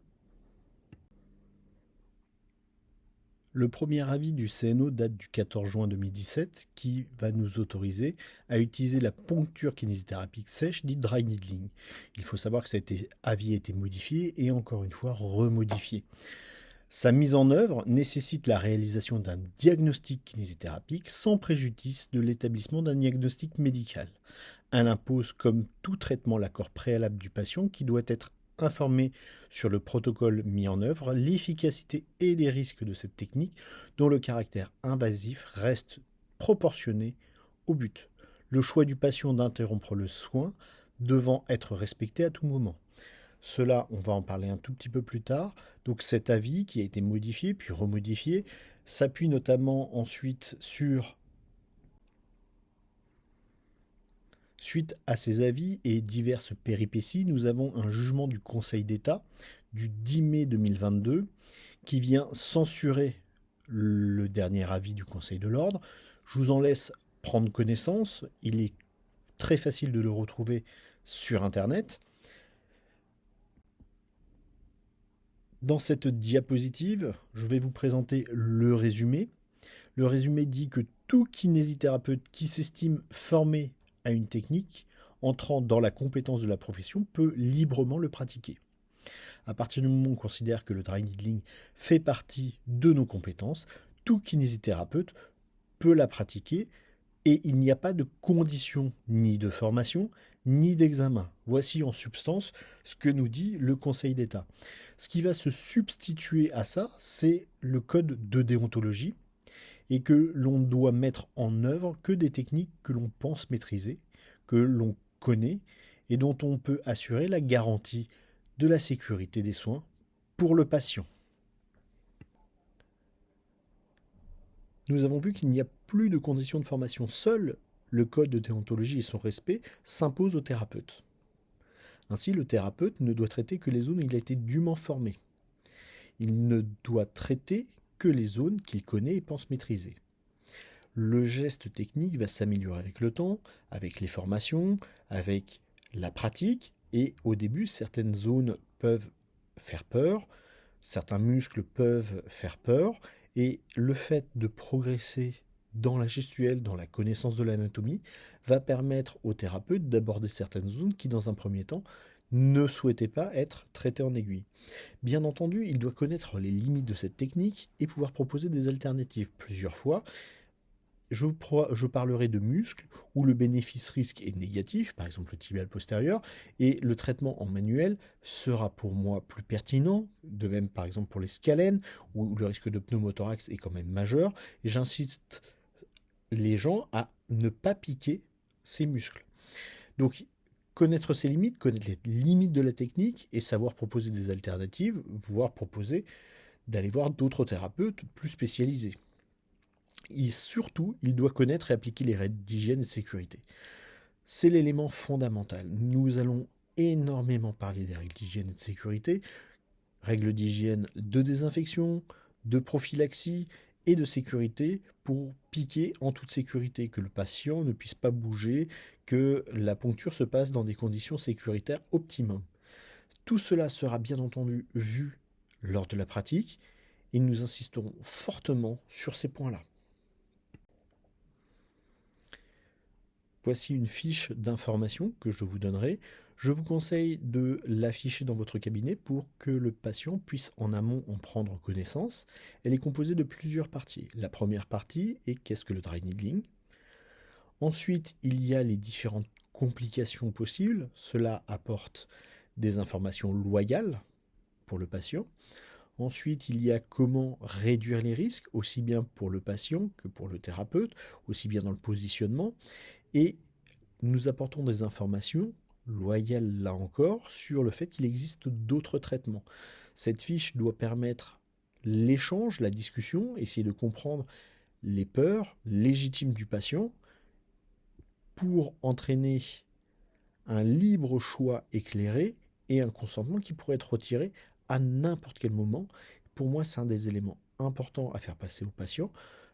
Le premier avis du CNO date du 14 juin 2017 qui va nous autoriser à utiliser la poncture kinésithérapique sèche dite dry needling. Il faut savoir que cet avis a été modifié et encore une fois remodifié. Sa mise en œuvre nécessite la réalisation d'un diagnostic kinésithérapique sans préjudice de l'établissement d'un diagnostic médical. Elle impose comme tout traitement l'accord préalable du patient qui doit être informé sur le protocole mis en œuvre, l'efficacité et les risques de cette technique dont le caractère invasif reste proportionné au but. Le choix du patient d'interrompre le soin devant être respecté à tout moment. Cela, on va en parler un tout petit peu plus tard. Donc cet avis qui a été modifié puis remodifié s'appuie notamment ensuite sur... Suite à ces avis et diverses péripéties, nous avons un jugement du Conseil d'État du 10 mai 2022 qui vient censurer le dernier avis du Conseil de l'Ordre. Je vous en laisse prendre connaissance. Il est très facile de le retrouver sur Internet. Dans cette diapositive, je vais vous présenter le résumé. Le résumé dit que tout kinésithérapeute qui s'estime formé à une technique entrant dans la compétence de la profession peut librement le pratiquer. À partir du moment où on considère que le dry needling fait partie de nos compétences, tout kinésithérapeute peut la pratiquer et il n'y a pas de condition ni de formation ni d'examen. Voici en substance ce que nous dit le Conseil d'État. Ce qui va se substituer à ça, c'est le code de déontologie et que l'on doit mettre en œuvre que des techniques que l'on pense maîtriser, que l'on connaît et dont on peut assurer la garantie de la sécurité des soins pour le patient. Nous avons vu qu'il n'y a plus de conditions de formation. Seul le code de déontologie et son respect s'imposent au thérapeute. Ainsi, le thérapeute ne doit traiter que les zones où il a été dûment formé. Il ne doit traiter que les zones qu'il connaît et pense maîtriser. Le geste technique va s'améliorer avec le temps, avec les formations, avec la pratique, et au début, certaines zones peuvent faire peur, certains muscles peuvent faire peur, et le fait de progresser dans la gestuelle, dans la connaissance de l'anatomie, va permettre au thérapeute d'aborder certaines zones qui, dans un premier temps, ne souhaitaient pas être traitées en aiguille. Bien entendu, il doit connaître les limites de cette technique et pouvoir proposer des alternatives. Plusieurs fois, je parlerai de muscles où le bénéfice-risque est négatif, par exemple le tibial postérieur, et le traitement en manuel sera pour moi plus pertinent, de même par exemple pour les scalènes, où le risque de pneumothorax est quand même majeur, et j'incite les gens à ne pas piquer ces muscles. Donc, connaître ses limites, connaître les limites de la technique et savoir proposer des alternatives, voire proposer d'aller voir d'autres thérapeutes plus spécialisés. Et surtout, il doit connaître et appliquer les règles d'hygiène et de sécurité. C'est l'élément fondamental. Nous allons énormément parler des règles d'hygiène et de sécurité, règles d'hygiène de désinfection, de prophylaxie et de sécurité pour piquer en toute sécurité, que le patient ne puisse pas bouger, que la poncture se passe dans des conditions sécuritaires optimum. Tout cela sera bien entendu vu lors de la pratique et nous insisterons fortement sur ces points-là. Voici une fiche d'information que je vous donnerai. Je vous conseille de l'afficher dans votre cabinet pour que le patient puisse en amont en prendre connaissance. Elle est composée de plusieurs parties. La première partie est qu'est-ce que le dry needling ? Ensuite, il y a les différentes complications possibles. Cela apporte des informations loyales pour le patient. Ensuite, il y a comment réduire les risques, aussi bien pour le patient que pour le thérapeute, aussi bien dans le positionnement. Et nous apportons des informations loyales, là encore, sur le fait qu'il existe d'autres traitements. Cette fiche doit permettre l'échange, la discussion, essayer de comprendre les peurs légitimes du patient pour entraîner un libre choix éclairé et un consentement qui pourrait être retiré à n'importe quel moment. Pour moi, c'est un des éléments importants à faire passer au patient.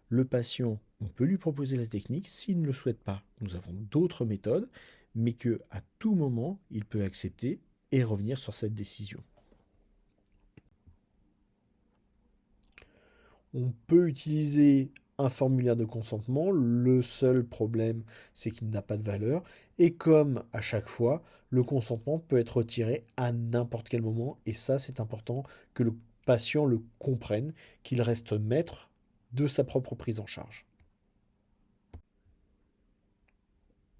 Le patient, on peut lui proposer la technique. S'il ne le souhaite pas, nous avons d'autres méthodes, mais qu'à tout moment, il peut accepter et revenir sur cette décision. On peut utiliser un formulaire de consentement. Le seul problème, c'est qu'il n'a pas de valeur. Et comme à chaque fois, le consentement peut être retiré à n'importe quel moment. Et ça, c'est important que le patient le comprenne, qu'il reste maître de sa propre prise en charge.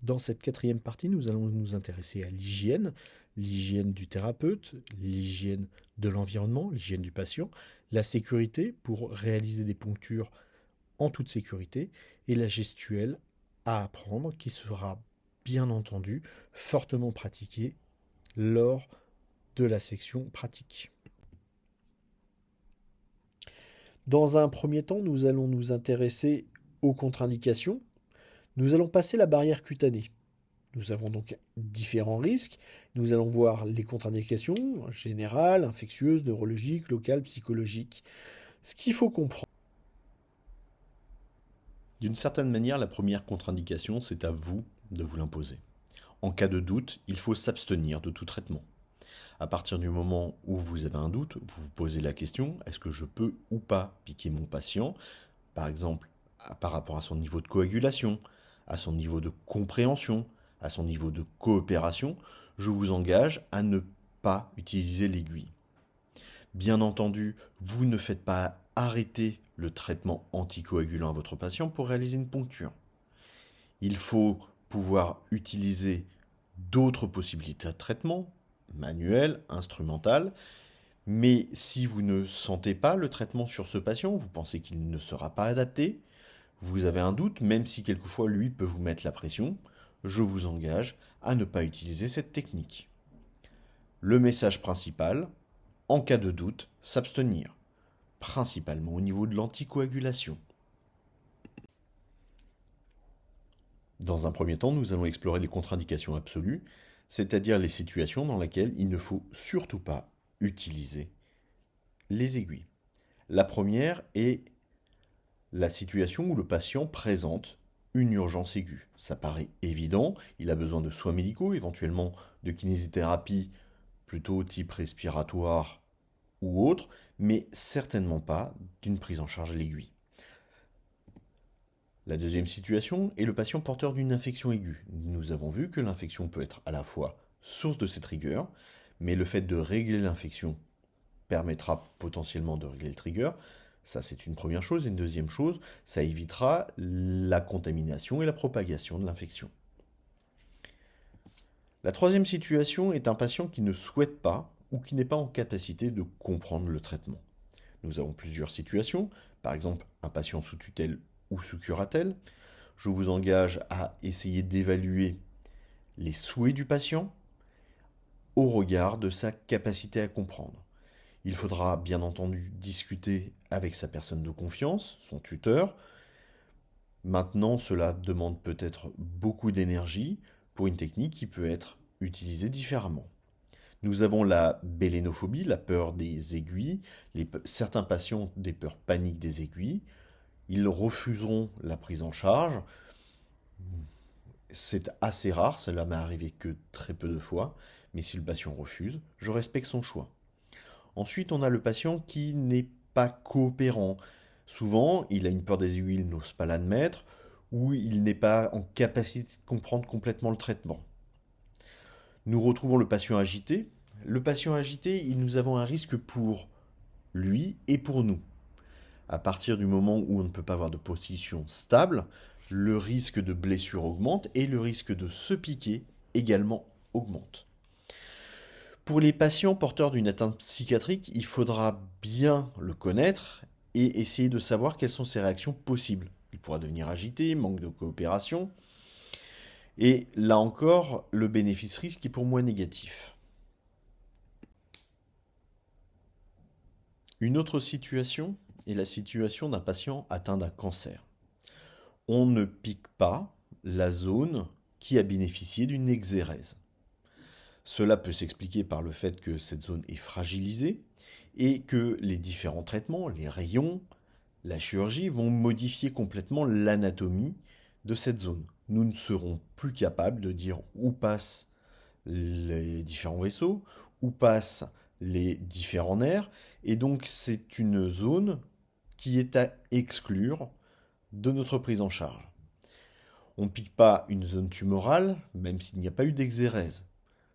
Dans cette quatrième partie, nous allons nous intéresser à l'hygiène du thérapeute, l'hygiène de l'environnement, l'hygiène du patient, la sécurité pour réaliser des ponctures en toute sécurité et la gestuelle à apprendre qui sera bien entendu fortement pratiquée lors de la section pratique. Dans un premier temps, nous allons nous intéresser aux contre-indications. Nous allons passer la barrière cutanée. Nous avons donc différents risques. Nous allons voir les contre-indications générales, infectieuses, neurologiques, locales, psychologiques. Ce qu'il faut comprendre. D'une certaine manière, la première contre-indication, c'est à vous de vous l'imposer. En cas de doute, il faut s'abstenir de tout traitement. À partir du moment où vous avez un doute, vous vous posez la question, est-ce que je peux ou pas piquer mon patient, par exemple par rapport à son niveau de coagulation, à son niveau de compréhension, à son niveau de coopération, je vous engage à ne pas utiliser l'aiguille. Bien entendu, vous ne faites pas arrêter le traitement anticoagulant à votre patient pour réaliser une poncture. Il faut pouvoir utiliser d'autres possibilités de traitement, manuel, instrumental, mais si vous ne sentez pas le traitement sur ce patient, vous pensez qu'il ne sera pas adapté, vous avez un doute, même si quelquefois lui peut vous mettre la pression, je vous engage à ne pas utiliser cette technique. Le message principal, en cas de doute, s'abstenir, principalement au niveau de l'anticoagulation. Dans un premier temps, nous allons explorer les contre-indications absolues, c'est-à-dire les situations dans lesquelles il ne faut surtout pas utiliser les aiguilles. La première est la situation où le patient présente une urgence aiguë. Ça paraît évident, il a besoin de soins médicaux, éventuellement de kinésithérapie plutôt type respiratoire ou autre, mais certainement pas d'une prise en charge à l'aiguille. La deuxième situation est le patient porteur d'une infection aiguë. Nous avons vu que l'infection peut être à la fois source de cette rigueur, mais le fait de régler l'infection permettra potentiellement de régler le trigger. Ça, c'est une première chose. Et une deuxième chose, ça évitera la contamination et la propagation de l'infection. La troisième situation est un patient qui ne souhaite pas ou qui n'est pas en capacité de comprendre le traitement. Nous avons plusieurs situations, par exemple un patient sous tutelle ou sous curatelle. Je vous engage à essayer d'évaluer les souhaits du patient au regard de sa capacité à comprendre. Il faudra bien entendu discuter avec sa personne de confiance, son tuteur. Maintenant, cela demande peut-être beaucoup d'énergie pour une technique qui peut être utilisée différemment. Nous avons la bélénophobie, la peur des aiguilles. Certains patients ont des peurs paniques des aiguilles. Ils refuseront la prise en charge. C'est assez rare, cela m'est arrivé que très peu de fois, mais si le patient refuse, je respecte son choix. Ensuite, on a le patient qui n'est pas coopérant. Souvent, il a une peur des aiguilles, il n'ose pas l'admettre, ou il n'est pas en capacité de comprendre complètement le traitement. Nous retrouvons le patient agité. Le patient agité, nous avons un risque pour lui et pour nous. À partir du moment où on ne peut pas avoir de position stable, le risque de blessure augmente et le risque de se piquer également augmente. Pour les patients porteurs d'une atteinte psychiatrique, il faudra bien le connaître et essayer de savoir quelles sont ses réactions possibles. Il pourra devenir agité, manque de coopération. Et là encore, le bénéfice-risque est pour moi négatif. Une autre situation est la situation d'un patient atteint d'un cancer. On ne pique pas la zone qui a bénéficié d'une exérèse. Cela peut s'expliquer par le fait que cette zone est fragilisée et que les différents traitements, les rayons, la chirurgie vont modifier complètement l'anatomie de cette zone. Nous ne serons plus capables de dire où passent les différents vaisseaux, où passent les différents nerfs, et donc c'est une zone qui est à exclure de notre prise en charge. On ne pique pas une zone tumorale, même s'il n'y a pas eu d'exérèse.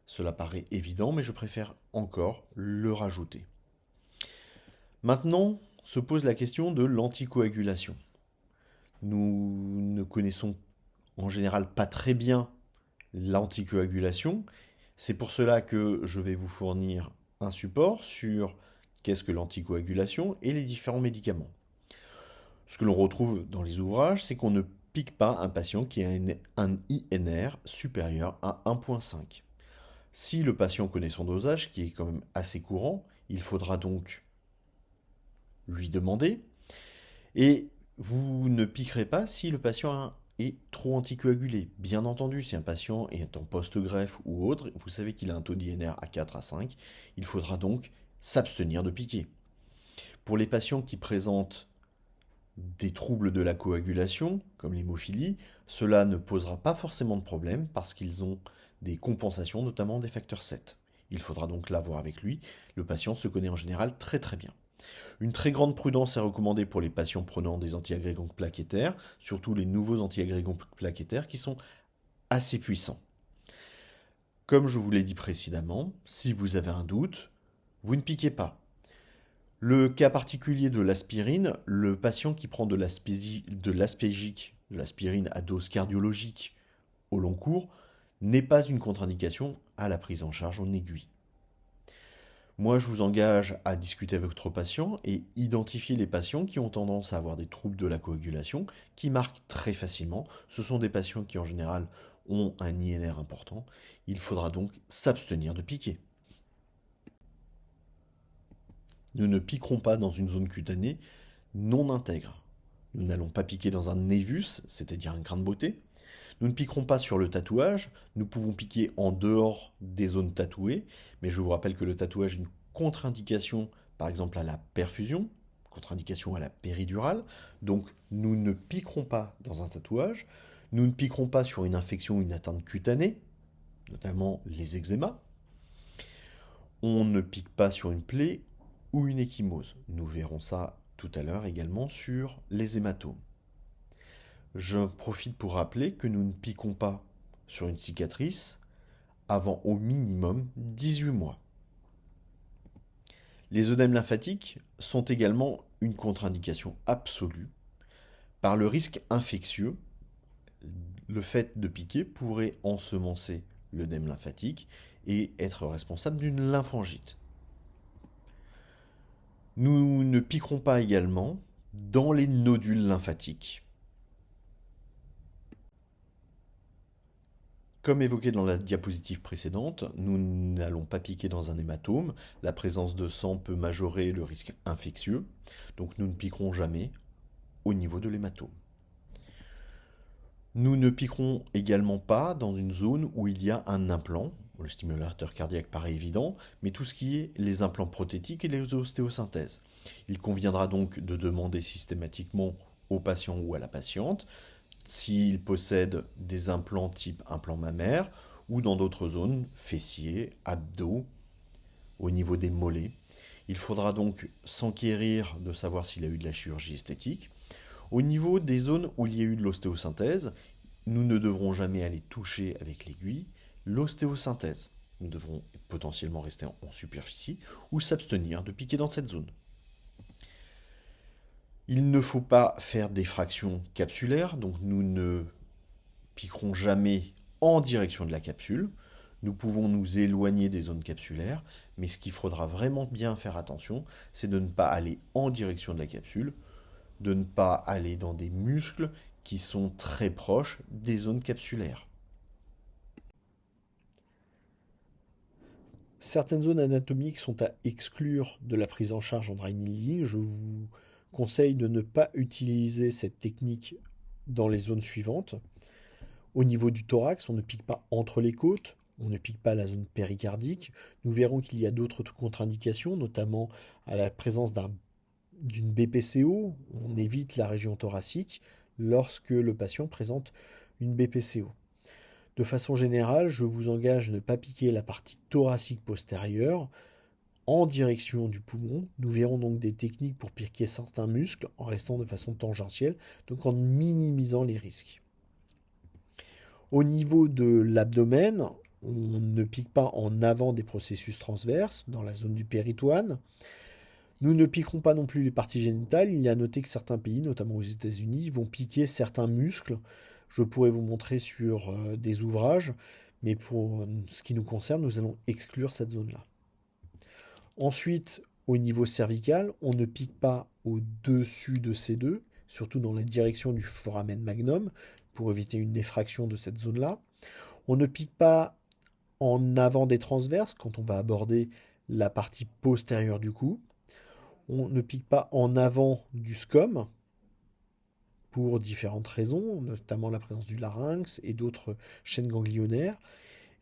Cela paraît évident, mais je préfère encore le rajouter. Maintenant, se pose la question de l'anticoagulation. Nous ne connaissons en général pas très bien l'anticoagulation. C'est pour cela que je vais vous fournir un support sur qu'est-ce que l'anticoagulation et les différents médicaments. Ce que l'on retrouve dans les ouvrages, c'est qu'on ne pique pas un patient qui a un INR supérieur à 1,5. Si le patient connaît son dosage, qui est quand même assez courant, il faudra donc lui demander. Et vous ne piquerez pas si le patient est trop anticoagulé. Bien entendu, si un patient est en post-greffe ou autre, vous savez qu'il a un taux d'INR à 4 à 5, il faudra donc s'abstenir de piquer. Pour les patients qui présentent des troubles de la coagulation, comme l'hémophilie, cela ne posera pas forcément de problème parce qu'ils ont des compensations, notamment des facteurs 7. Il faudra donc l'avoir avec lui. Le patient se connaît en général très très bien. Une très grande prudence est recommandée pour les patients prenant des antiagrégants plaquettaires, surtout les nouveaux antiagrégants plaquettaires qui sont assez puissants. Comme je vous l'ai dit précédemment, si vous avez un doute, vous ne piquez pas. Le cas particulier de l'aspirine, le patient qui prend de l'aspégique, de l'aspirine à dose cardiologique au long cours, n'est pas une contre-indication à la prise en charge en aiguille. Moi, je vous engage à discuter avec votre patient et identifier les patients qui ont tendance à avoir des troubles de la coagulation, qui marquent très facilement. Ce sont des patients qui, en général, ont un INR important. Il faudra donc s'abstenir de piquer. Nous ne piquerons pas dans une zone cutanée non intègre. Nous n'allons pas piquer dans un névus, c'est-à-dire un grain de beauté. Nous ne piquerons pas sur le tatouage, nous pouvons piquer en dehors des zones tatouées, mais je vous rappelle que le tatouage est une contre-indication, par exemple à la perfusion, contre-indication à la péridurale, donc nous ne piquerons pas dans un tatouage, nous ne piquerons pas sur une infection ou une atteinte cutanée, notamment les eczémas, on ne pique pas sur une plaie ou une ecchymose. Nous verrons ça tout à l'heure également sur les hématomes. Je profite pour rappeler que nous ne piquons pas sur une cicatrice avant au minimum 18 mois. Les œdèmes lymphatiques sont également une contre-indication absolue. Par le risque infectieux, le fait de piquer pourrait ensemencer l'œdème lymphatique et être responsable d'une lymphangite. Nous ne piquerons pas également dans les nodules lymphatiques. Comme évoqué dans la diapositive précédente, nous n'allons pas piquer dans un hématome. La présence de sang peut majorer le risque infectieux, donc nous ne piquerons jamais au niveau de l'hématome. Nous ne piquerons également pas dans une zone où il y a un implant. Le stimulateur cardiaque paraît évident, mais tout ce qui est les implants prothétiques et les ostéosynthèses. Il conviendra donc de demander systématiquement au patient ou à la patiente s'il possède des implants type implant mammaire ou dans d'autres zones, fessiers, abdos, au niveau des mollets. Il faudra donc s'enquérir de savoir s'il a eu de la chirurgie esthétique. Au niveau des zones où il y a eu de l'ostéosynthèse, nous ne devrons jamais aller toucher avec l'aiguille l'ostéosynthèse. Nous devrons potentiellement rester en superficie ou s'abstenir de piquer dans cette zone. Il ne faut pas faire d'effraction capsulaire, donc nous ne piquerons jamais en direction de la capsule. Nous pouvons nous éloigner des zones capsulaires, mais ce qu'il faudra vraiment bien faire attention, c'est de ne pas aller en direction de la capsule, de ne pas aller dans des muscles qui sont très proches des zones capsulaires. Certaines zones anatomiques sont à exclure de la prise en charge en dry needling. Je vous conseille de ne pas utiliser cette technique dans les zones suivantes. Au niveau du thorax, on ne pique pas entre les côtes, on ne pique pas la zone péricardique. Nous verrons qu'il y a d'autres contre-indications, notamment à la présence d'une BPCO. On évite la région thoracique lorsque le patient présente une BPCO. De façon générale, je vous engage à ne pas piquer la partie thoracique postérieure en direction du poumon. Nous verrons donc des techniques pour piquer certains muscles en restant de façon tangentielle, donc en minimisant les risques. Au niveau de l'abdomen, on ne pique pas en avant des processus transverses, dans la zone du péritoine. Nous ne piquerons pas non plus les parties génitales. Il y a à noter que certains pays, notamment aux États-Unis, vont piquer certains muscles. Je pourrais vous montrer sur des ouvrages, mais pour ce qui nous concerne, nous allons exclure cette zone-là. Ensuite, au niveau cervical, on ne pique pas au-dessus de ces deux, surtout dans la direction du foramen magnum, pour éviter une effraction de cette zone-là. On ne pique pas en avant des transverses, quand on va aborder la partie postérieure du cou. On ne pique pas en avant du scom, pour différentes raisons, notamment la présence du larynx et d'autres chaînes ganglionnaires.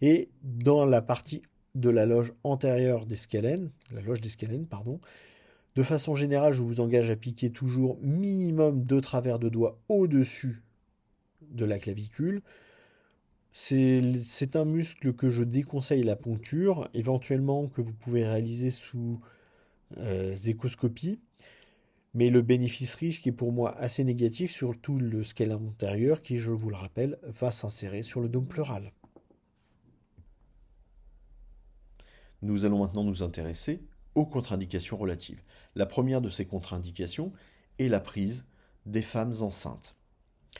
Et dans la partie de la loge antérieure des scalènes, de façon générale, je vous engage à piquer toujours minimum 2 travers de doigts au-dessus de la clavicule. C'est un muscle que je déconseille la poncture, éventuellement que vous pouvez réaliser sous échoscopie. Mais le bénéfice-risque est pour moi assez négatif, surtout le scalène antérieur qui, je vous le rappelle, va s'insérer sur le dôme pleural. Nous allons maintenant nous intéresser aux contre-indications relatives. La première de ces contre-indications est la prise des femmes enceintes.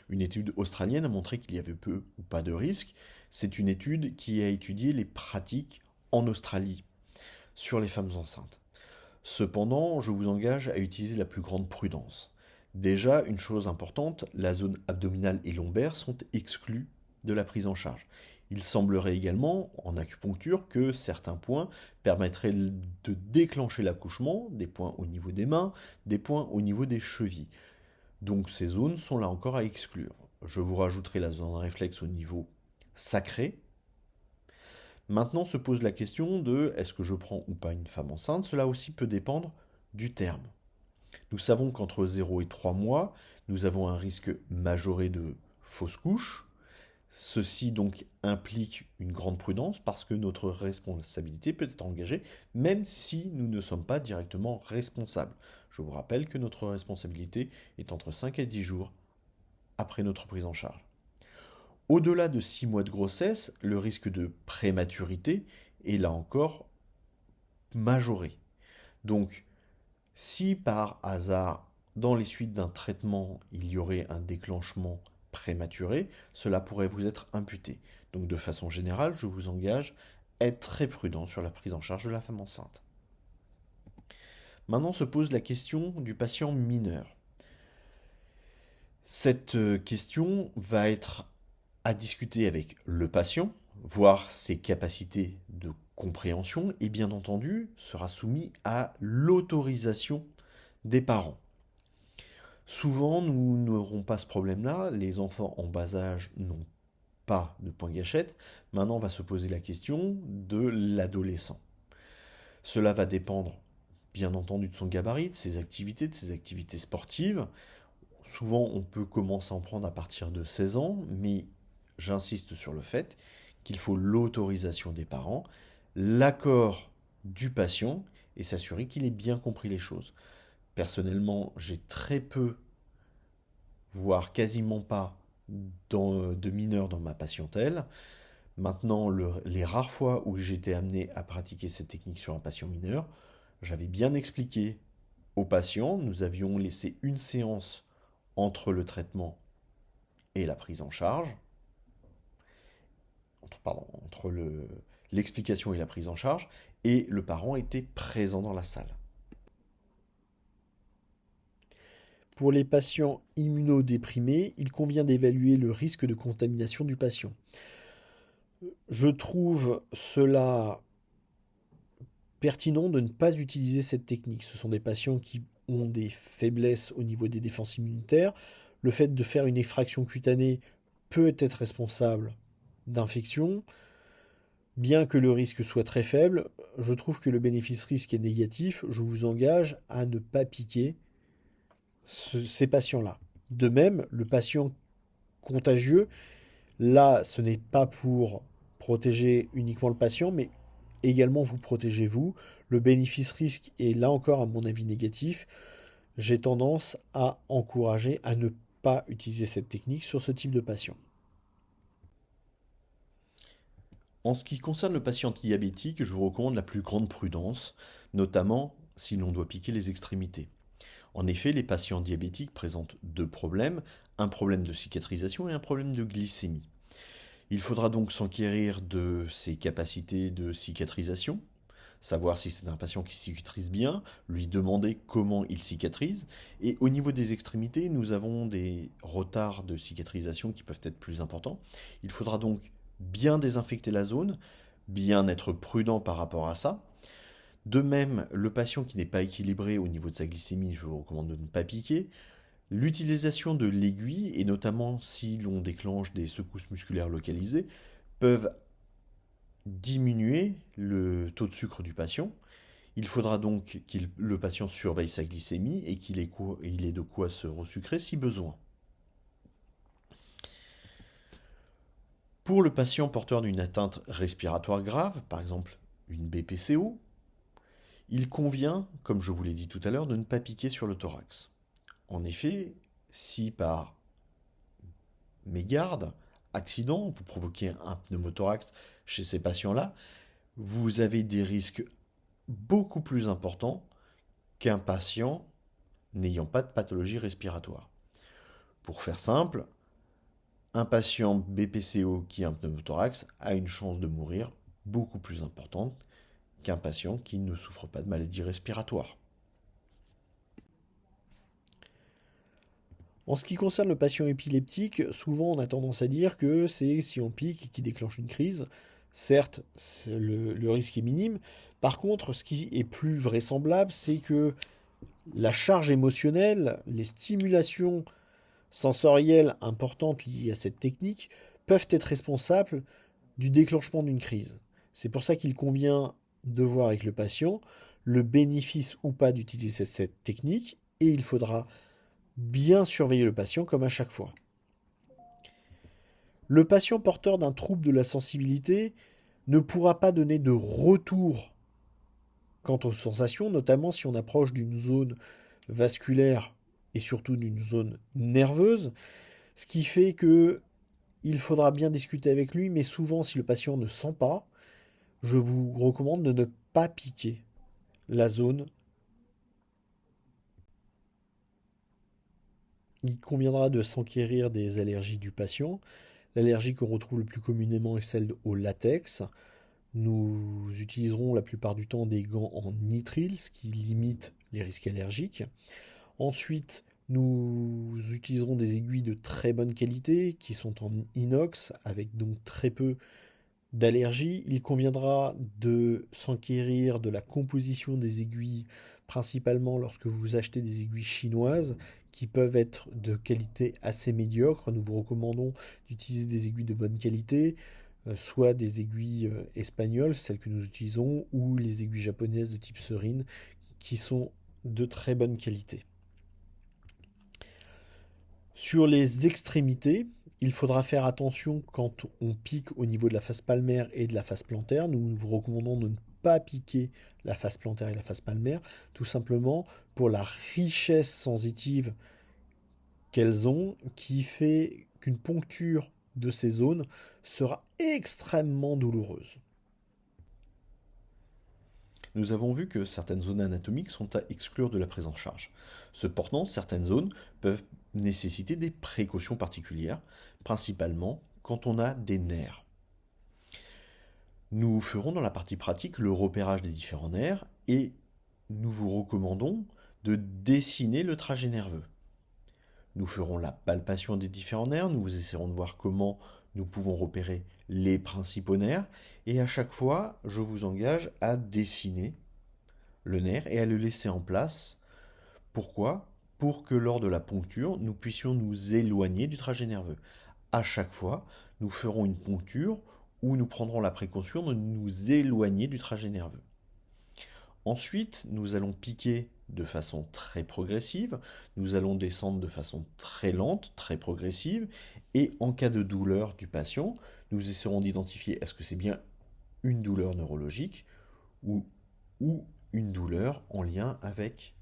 Une étude australienne a montré qu'il y avait peu ou pas de risque. C'est une étude qui a étudié les pratiques en Australie sur les femmes enceintes. Cependant, je vous engage à utiliser la plus grande prudence. Déjà, une chose importante, la zone abdominale et lombaire sont exclues de la prise en charge. Il semblerait également, en acupuncture, que certains points permettraient de déclencher l'accouchement, des points au niveau des mains, des points au niveau des chevilles. Donc ces zones sont là encore à exclure. Je vous rajouterai la zone réflexe au niveau sacré. Maintenant se pose la question de est-ce que je prends ou pas une femme enceinte. Cela aussi peut dépendre du terme. Nous savons qu'entre 0 et 3 mois, nous avons un risque majoré de fausse couche. Ceci donc implique une grande prudence parce que notre responsabilité peut être engagée même si nous ne sommes pas directement responsables. Je vous rappelle que notre responsabilité est entre 5 et 10 jours après notre prise en charge. Au-delà de 6 mois de grossesse, le risque de prématurité est là encore majoré. Donc, si par hasard, dans les suites d'un traitement, il y aurait un déclenchement prématuré, cela pourrait vous être imputé. Donc, de façon générale, je vous engage à être très prudent sur la prise en charge de la femme enceinte. Maintenant se pose la question du patient mineur. Cette question va être à discuter avec le patient, voir ses capacités de compréhension et bien entendu sera soumis à l'autorisation des parents. Souvent, nous n'aurons pas ce problème-là, les enfants en bas âge n'ont pas de point gâchette. Maintenant, on va se poser la question de l'adolescent. Cela va dépendre bien entendu de son gabarit, de ses activités sportives. Souvent, on peut commencer à en prendre à partir de 16 ans, mais j'insiste sur le fait qu'il faut l'autorisation des parents, l'accord du patient et s'assurer qu'il ait bien compris les choses. Personnellement, j'ai très peu, voire quasiment pas, de mineurs dans ma patientèle. Maintenant, les rares fois où j'ai été amené à pratiquer cette technique sur un patient mineur, j'avais bien expliqué au patient. Nous avions laissé une séance entre le traitement et la prise en charge. Entre l'explication et la prise en charge. Et le parent était présent dans la salle. Pour les patients immunodéprimés, il convient d'évaluer le risque de contamination du patient. Je trouve cela pertinent de ne pas utiliser cette technique. Ce sont des patients qui ont des faiblesses au niveau des défenses immunitaires. Le fait de faire une effraction cutanée peut être responsable d'infection. Bien que le risque soit très faible, je trouve que le bénéfice-risque est négatif. Je vous engage à ne pas piquer ces patients-là. De même, le patient contagieux, là, ce n'est pas pour protéger uniquement le patient, mais également vous protéger vous. Le bénéfice-risque est là encore, à mon avis, négatif. J'ai tendance à encourager à ne pas utiliser cette technique sur ce type de patient. En ce qui concerne le patient diabétique, je vous recommande la plus grande prudence, notamment si l'on doit piquer les extrémités. En effet, les patients diabétiques présentent deux problèmes, un problème de cicatrisation et un problème de glycémie. Il faudra donc s'enquérir de ses capacités de cicatrisation, savoir si c'est un patient qui cicatrise bien, lui demander comment il cicatrise. Et au niveau des extrémités, nous avons des retards de cicatrisation qui peuvent être plus importants. Il faudra donc bien désinfecter la zone, bien être prudent par rapport à ça. De même, le patient qui n'est pas équilibré au niveau de sa glycémie, je vous recommande de ne pas piquer. L'utilisation de l'aiguille, et notamment si l'on déclenche des secousses musculaires localisées, peuvent diminuer le taux de sucre du patient. Il faudra donc que le patient surveille sa glycémie et qu'il ait de quoi se resucrer si besoin. Pour le patient porteur d'une atteinte respiratoire grave, par exemple une BPCO, il convient, comme je vous l'ai dit tout à l'heure, de ne pas piquer sur le thorax. En effet, si par mégarde, accident, vous provoquez un pneumothorax chez ces patients-là, vous avez des risques beaucoup plus importants qu'un patient n'ayant pas de pathologie respiratoire. Pour faire simple, un patient BPCO qui a un pneumothorax a une chance de mourir beaucoup plus importante qu'un patient qui ne souffre pas de maladie respiratoire. En ce qui concerne le patient épileptique, souvent on a tendance à dire que c'est si on pique qui déclenche une crise. Certes, le risque est minime. Par contre, ce qui est plus vraisemblable, c'est que la charge émotionnelle, les stimulations sensorielles importantes liées à cette technique peuvent être responsables du déclenchement d'une crise. C'est pour ça qu'il convient de voir avec le patient le bénéfice ou pas d'utiliser cette technique, et il faudra bien surveiller le patient comme à chaque fois. Le patient porteur d'un trouble de la sensibilité ne pourra pas donner de retour quant aux sensations, notamment si on approche d'une zone vasculaire et surtout d'une zone nerveuse, ce qui fait que il faudra bien discuter avec lui, mais souvent si le patient ne sent pas, je vous recommande de ne pas piquer la zone. Il conviendra de s'enquérir des allergies du patient. L'allergie qu'on retrouve le plus communément est celle au latex. Nous utiliserons la plupart du temps des gants en nitrile, ce qui limite les risques allergiques. Ensuite, nous utiliserons des aiguilles de très bonne qualité qui sont en inox, avec donc très peu d'allergies. Il conviendra de s'enquérir de la composition des aiguilles, principalement lorsque vous achetez des aiguilles chinoises qui peuvent être de qualité assez médiocre. Nous vous recommandons d'utiliser des aiguilles de bonne qualité, soit des aiguilles espagnoles, celles que nous utilisons, ou les aiguilles japonaises de type serine, qui sont de très bonne qualité. Sur les extrémités, il faudra faire attention quand on pique au niveau de la face palmaire et de la face plantaire. Nous vous recommandons de ne pas piquer la face plantaire et la face palmaire, tout simplement pour la richesse sensitive qu'elles ont, qui fait qu'une poncture de ces zones sera extrêmement douloureuse. nous avons vu que certaines zones anatomiques sont à exclure de la prise en charge. Cependant, certaines zones peuvent nécessiter des précautions particulières, principalement quand on a des nerfs. Nous ferons dans la partie pratique le repérage des différents nerfs et nous vous recommandons de dessiner le trajet nerveux. Nous ferons la palpation des différents nerfs, nous essaierons de voir comment nous pouvons repérer les principaux nerfs, et à chaque fois, je vous engage à dessiner le nerf et à le laisser en place. Pourquoi ? Pour que lors de la poncture, nous puissions nous éloigner du trajet nerveux. À chaque fois, nous ferons une poncture où nous prendrons la précaution de nous éloigner du trajet nerveux. Ensuite, nous allons piquer de façon très progressive, nous allons descendre de façon très lente, très progressive, et en cas de douleur du patient, nous essaierons d'identifier est-ce que c'est bien une douleur neurologique ou une douleur en lien avec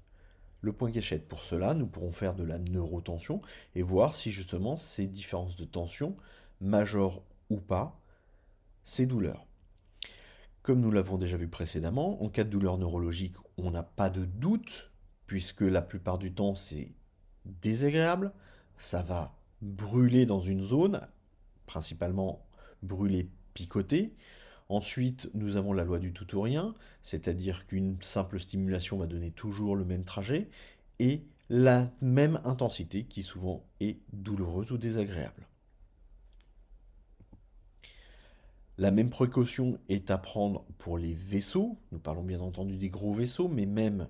le point gâchette. Pour cela, nous pourrons faire de la neurotension et voir si justement ces différences de tension majorent ou pas ces douleurs. Comme nous l'avons déjà vu précédemment, en cas de douleur neurologique, on n'a pas de doute, puisque la plupart du temps c'est désagréable, ça va brûler dans une zone, principalement brûler, picoter. Ensuite, nous avons la loi du tout ou rien, c'est-à-dire qu'une simple stimulation va donner toujours le même trajet, et la même intensité qui souvent est douloureuse ou désagréable. La même précaution est à prendre pour les vaisseaux. Nous parlons bien entendu des gros vaisseaux, mais même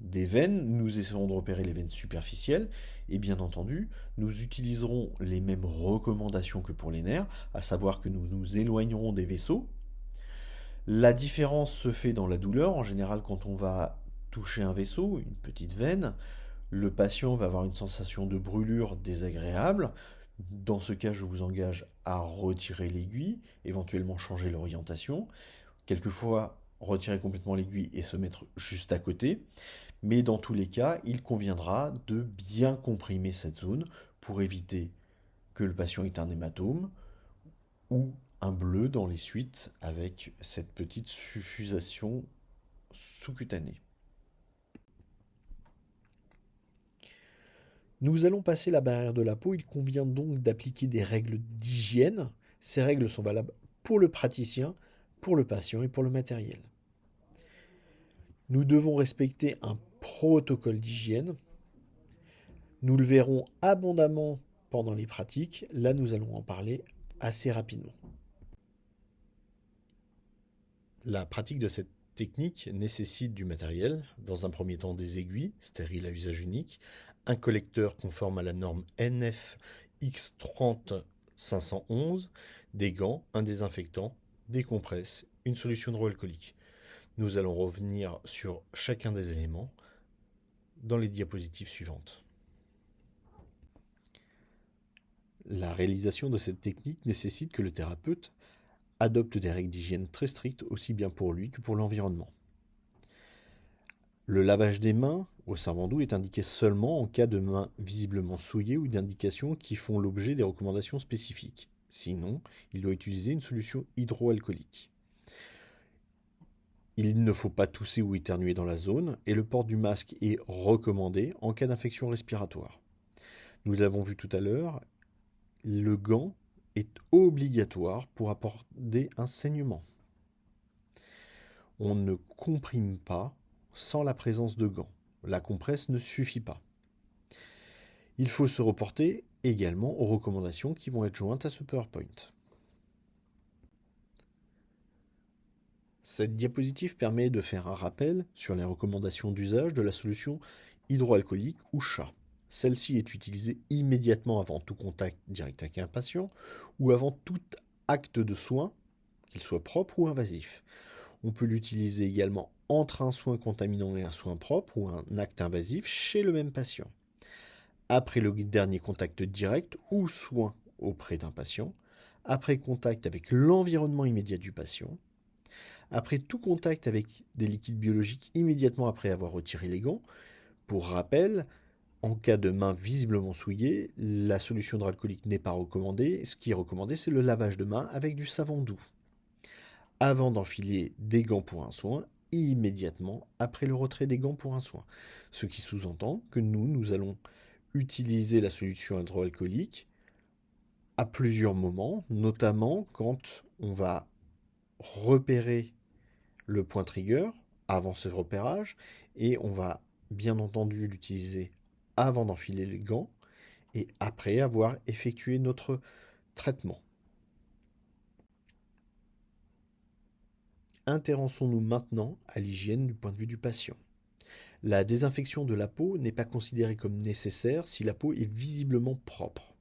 des veines. Nous essaierons de repérer les veines superficielles. Et bien entendu, nous utiliserons les mêmes recommandations que pour les nerfs, à savoir que nous nous éloignerons des vaisseaux. La différence se fait dans la douleur. En général, quand on va toucher un vaisseau, une petite veine, le patient va avoir une sensation de brûlure désagréable. Dans ce cas, je vous engage à retirer l'aiguille, éventuellement changer l'orientation. Quelquefois, retirer complètement l'aiguille et se mettre juste à côté. Mais dans tous les cas, il conviendra de bien comprimer cette zone pour éviter que le patient ait un hématome ou un bleu dans les suites avec cette petite suffusation sous-cutanée. Nous allons passer la barrière de la peau, il convient donc d'appliquer des règles d'hygiène. Ces règles sont valables pour le praticien, pour le patient et pour le matériel. Nous devons respecter un protocole d'hygiène. Nous le verrons abondamment pendant les pratiques. Là, nous allons en parler assez rapidement. La pratique de cette technique nécessite du matériel, dans un premier temps des aiguilles, stériles à usage unique, un collecteur conforme à la norme NF X30-511, des gants, un désinfectant, des compresses, une solution hydroalcoolique. Nous allons revenir sur chacun des éléments dans les diapositives suivantes. La réalisation de cette technique nécessite que le thérapeute adopte des règles d'hygiène très strictes aussi bien pour lui que pour l'environnement. Le lavage des mains au savon doux est indiqué seulement en cas de mains visiblement souillées ou d'indications qui font l'objet des recommandations spécifiques. Sinon, il doit utiliser une solution hydroalcoolique. Il ne faut pas tousser ou éternuer dans la zone et le port du masque est recommandé en cas d'infection respiratoire. Nous l'avons vu tout à l'heure, le gant est obligatoire pour apporter un saignement. On ne comprime pas sans la présence de gants. La compresse ne suffit pas. Il faut se reporter également aux recommandations qui vont être jointes à ce PowerPoint. Cette diapositive permet de faire un rappel sur les recommandations d'usage de la solution hydroalcoolique ou CHA. Celle-ci est utilisée immédiatement avant tout contact direct avec un patient ou avant tout acte de soin, qu'il soit propre ou invasif. On peut l'utiliser également entre un soin contaminant et un soin propre ou un acte invasif chez le même patient. Après le dernier contact direct ou soin auprès d'un patient, après contact avec l'environnement immédiat du patient, après tout contact avec des liquides biologiques immédiatement après avoir retiré les gants. Pour rappel, en cas de mains visiblement souillées, la solution hydroalcoolique n'est pas recommandée. Ce qui est recommandé, c'est le lavage de mains avec du savon doux. Avant d'enfiler des gants pour un soin immédiatement après le retrait des gants pour un soin. Ce qui sous-entend que nous allons utiliser la solution hydroalcoolique à plusieurs moments, notamment quand on va repérer le point trigger avant ce repérage, et on va bien entendu l'utiliser avant d'enfiler les gants et après avoir effectué notre traitement. Intéressons-nous maintenant à l'hygiène du point de vue du patient. La désinfection de la peau n'est pas considérée comme nécessaire si la peau est visiblement propre.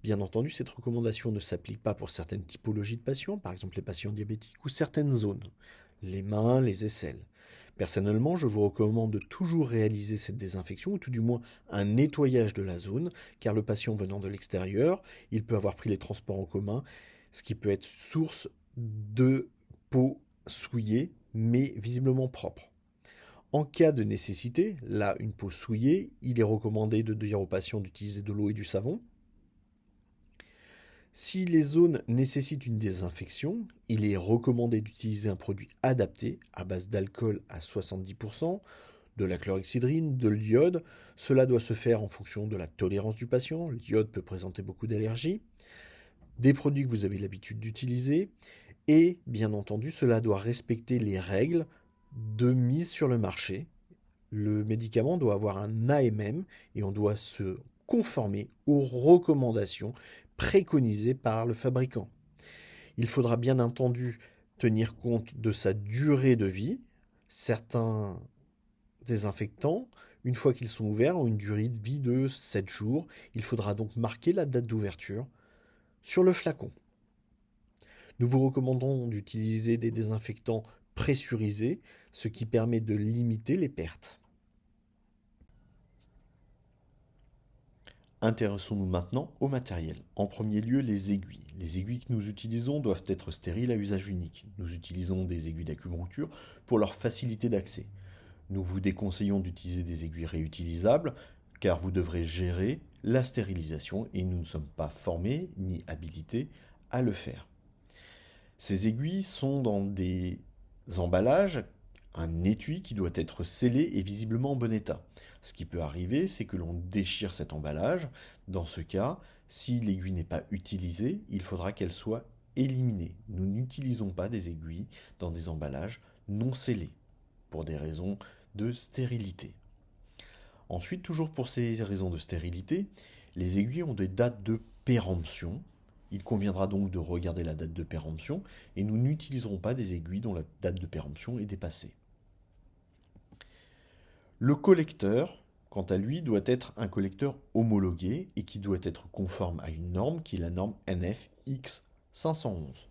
Bien entendu, cette recommandation ne s'applique pas pour certaines typologies de patients, par exemple les patients diabétiques ou certaines zones, les mains, les aisselles. Personnellement, je vous recommande de toujours réaliser cette désinfection, ou tout du moins un nettoyage de la zone, car le patient venant de l'extérieur, il peut avoir pris les transports en commun, ce qui peut être source de peau souillée, mais visiblement propre. En cas de nécessité, là, une peau souillée, il est recommandé de dire au patient d'utiliser de l'eau et du savon. Si les zones nécessitent une désinfection, il est recommandé d'utiliser un produit adapté à base d'alcool à 70%, de la chlorhexidrine, de l'iode. Cela doit se faire en fonction de la tolérance du patient. L'iode peut présenter beaucoup d'allergies. Des produits que vous avez l'habitude d'utiliser. Et bien entendu, cela doit respecter les règles de mise sur le marché. Le médicament doit avoir un AMM et on doit se conformer aux recommandations préconisées par le fabricant. Il faudra bien entendu tenir compte de sa durée de vie. Certains désinfectants, une fois qu'ils sont ouverts, ont une durée de vie de 7 jours. Il faudra donc marquer la date d'ouverture sur le flacon. Nous vous recommandons d'utiliser des désinfectants pressurisés, ce qui permet de limiter les pertes. Intéressons-nous maintenant au matériel. En premier lieu, les aiguilles. Les aiguilles que nous utilisons doivent être stériles à usage unique. Nous utilisons des aiguilles d'acupuncture pour leur facilité d'accès. Nous vous déconseillons d'utiliser des aiguilles réutilisables car vous devrez gérer la stérilisation et nous ne sommes pas formés ni habilités à le faire. Ces aiguilles sont dans des emballages, un étui qui doit être scellé et visiblement en bon état. Ce qui peut arriver, c'est que l'on déchire cet emballage. Dans ce cas, si l'aiguille n'est pas utilisée, il faudra qu'elle soit éliminée. Nous n'utilisons pas des aiguilles dans des emballages non scellés, pour des raisons de stérilité. Ensuite, toujours pour ces raisons de stérilité, les aiguilles ont des dates de péremption. Il conviendra donc de regarder la date de péremption et nous n'utiliserons pas des aiguilles dont la date de péremption est dépassée. Le collecteur, quant à lui, doit être un collecteur homologué et qui doit être conforme à une norme qui est la norme NF-X 511.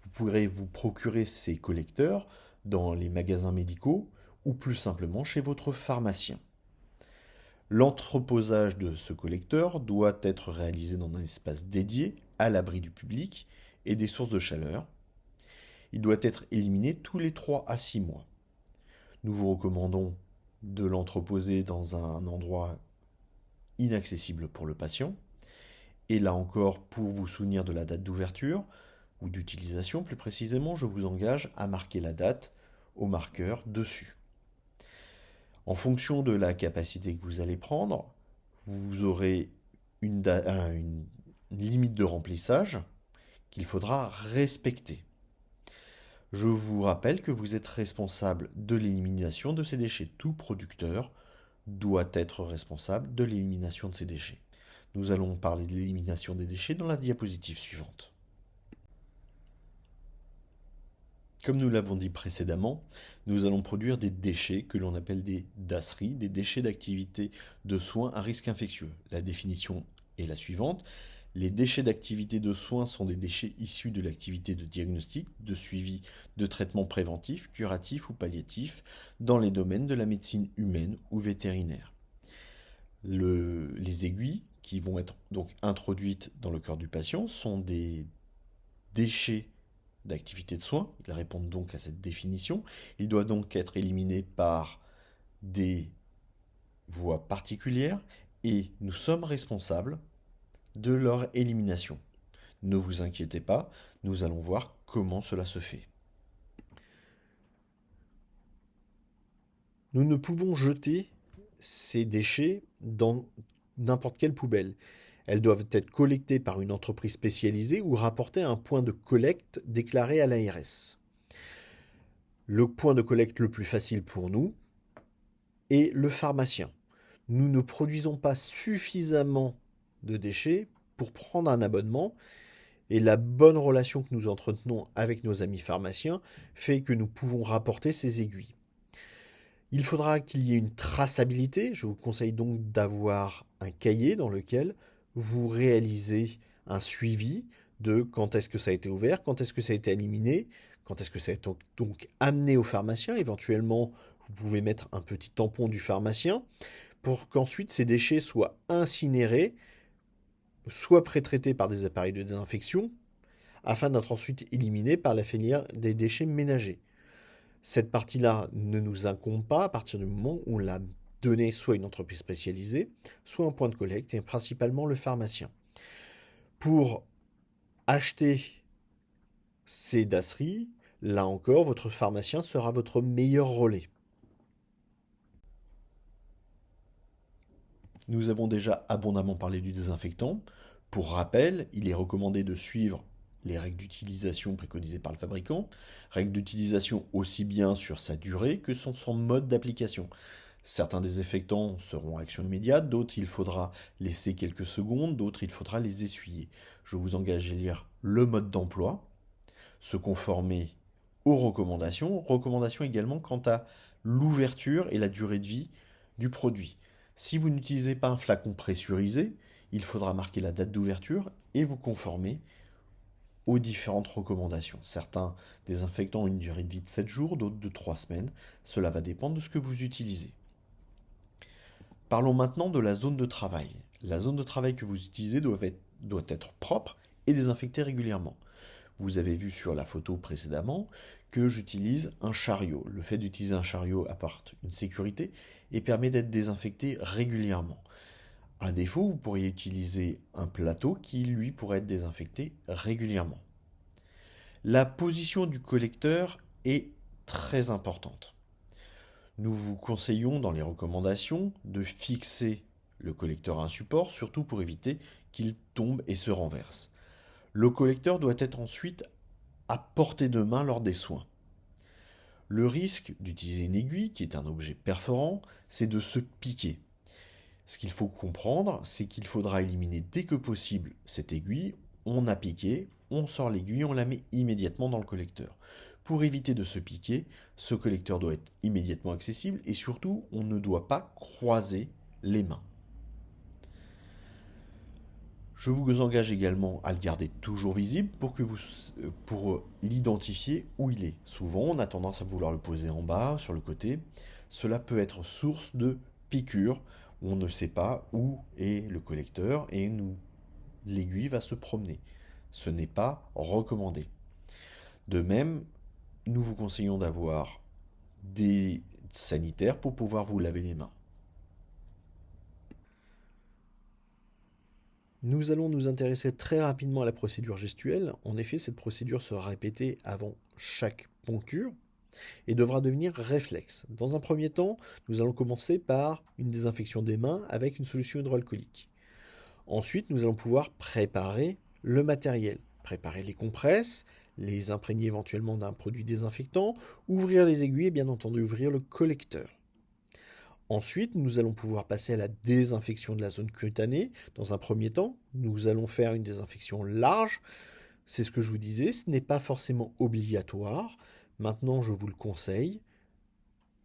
Vous pourrez vous procurer ces collecteurs dans les magasins médicaux ou plus simplement chez votre pharmacien. L'entreposage de ce collecteur doit être réalisé dans un espace dédié, à l'abri du public et des sources de chaleur. Il doit être éliminé tous les 3 à 6 mois. Nous vous recommandons de l'entreposer dans un endroit inaccessible pour le patient. Et là encore, pour vous souvenir de la date d'ouverture, ou d'utilisation plus précisément, je vous engage à marquer la date au marqueur dessus. En fonction de la capacité que vous allez prendre, vous aurez une limite de remplissage qu'il faudra respecter. Je vous rappelle que vous êtes responsable de l'élimination de ces déchets. Tout producteur doit être responsable de l'élimination de ces déchets. Nous allons parler de l'élimination des déchets dans la diapositive suivante. Comme nous l'avons dit précédemment, nous allons produire des déchets que l'on appelle des DASRI, des déchets d'activité de soins à risque infectieux. La définition est la suivante. Les déchets d'activité de soins sont des déchets issus de l'activité de diagnostic, de suivi, de traitement préventif, curatif ou palliatif dans les domaines de la médecine humaine ou vétérinaire. Les aiguilles qui vont être donc introduites dans le corps du patient sont des déchets d'activité de soins. Ils répondent donc à cette définition. Ils doivent donc être éliminés par des voies particulières et nous sommes responsables de leur élimination. Ne vous inquiétez pas, nous allons voir comment cela se fait. Nous ne pouvons jeter ces déchets dans n'importe quelle poubelle. Elles doivent être collectées par une entreprise spécialisée ou rapportées à un point de collecte déclaré à l'ARS. Le point de collecte le plus facile pour nous est le pharmacien. Nous ne produisons pas suffisamment de déchets pour prendre un abonnement et la bonne relation que nous entretenons avec nos amis pharmaciens fait que nous pouvons rapporter ces aiguilles. Il faudra qu'il y ait une traçabilité. Je vous conseille donc d'avoir un cahier dans lequel vous réalisez un suivi de quand est-ce que ça a été ouvert, quand est-ce que ça a été éliminé, quand est-ce que ça a été donc amené au pharmacien. Éventuellement, vous pouvez mettre un petit tampon du pharmacien pour qu'ensuite ces déchets soient incinérés, soit pré-traités par des appareils de désinfection, afin d'être ensuite éliminés par la filière des déchets ménagers. Cette partie-là ne nous incombe pas à partir du moment où on l'a donné soit à une entreprise spécialisée, soit un point de collecte, et principalement le pharmacien. Pour acheter ces dasseries, là encore, votre pharmacien sera votre meilleur relais. Nous avons déjà abondamment parlé du désinfectant. Pour rappel, il est recommandé de suivre les règles d'utilisation préconisées par le fabricant, règles d'utilisation aussi bien sur sa durée que sur son mode d'application. Certains désinfectants seront à action immédiate, d'autres il faudra laisser quelques secondes, d'autres il faudra les essuyer. Je vous engage à lire le mode d'emploi, se conformer aux recommandations également quant à l'ouverture et la durée de vie du produit. Si vous n'utilisez pas un flacon pressurisé, il faudra marquer la date d'ouverture et vous conformer aux différentes recommandations. Certains désinfectants ont une durée de vie de 7 jours, d'autres de 3 semaines. Cela va dépendre de ce que vous utilisez. Parlons maintenant de la zone de travail. La zone de travail que vous utilisez doit être propre et désinfectée régulièrement. Vous avez vu sur la photo précédemment que j'utilise un chariot. Le fait d'utiliser un chariot apporte une sécurité et permet d'être désinfecté régulièrement. À défaut, vous pourriez utiliser un plateau qui, lui, pourrait être désinfecté régulièrement. La position du collecteur est très importante. Nous vous conseillons dans les recommandations de fixer le collecteur à un support, surtout pour éviter qu'il tombe et se renverse. Le collecteur doit être ensuite à portée de main lors des soins. Le risque d'utiliser une aiguille, qui est un objet perforant, c'est de se piquer. Ce qu'il faut comprendre, c'est qu'il faudra éliminer dès que possible cette aiguille. On a piqué, on sort l'aiguille, on la met immédiatement dans le collecteur. Pour éviter de se piquer, ce collecteur doit être immédiatement accessible et surtout, on ne doit pas croiser les mains. Je vous engage également à le garder toujours visible pour l'identifier où il est. Souvent, on a tendance à vouloir le poser en bas, sur le côté. Cela peut être source de piqûres. On ne sait pas où est le collecteur et l'aiguille va se promener. Ce n'est pas recommandé. De même, nous vous conseillons d'avoir des sanitaires pour pouvoir vous laver les mains. Nous allons nous intéresser très rapidement à la procédure gestuelle. En effet, cette procédure sera répétée avant chaque poncture et devra devenir réflexe. Dans un premier temps, nous allons commencer par une désinfection des mains avec une solution hydroalcoolique. Ensuite, nous allons pouvoir préparer le matériel, préparer les compresses, les imprégner éventuellement d'un produit désinfectant, ouvrir les aiguilles et bien entendu ouvrir le collecteur. Ensuite, nous allons pouvoir passer à la désinfection de la zone cutanée. Dans un premier temps, nous allons faire une désinfection large. C'est ce que je vous disais, ce n'est pas forcément obligatoire. Maintenant, je vous le conseille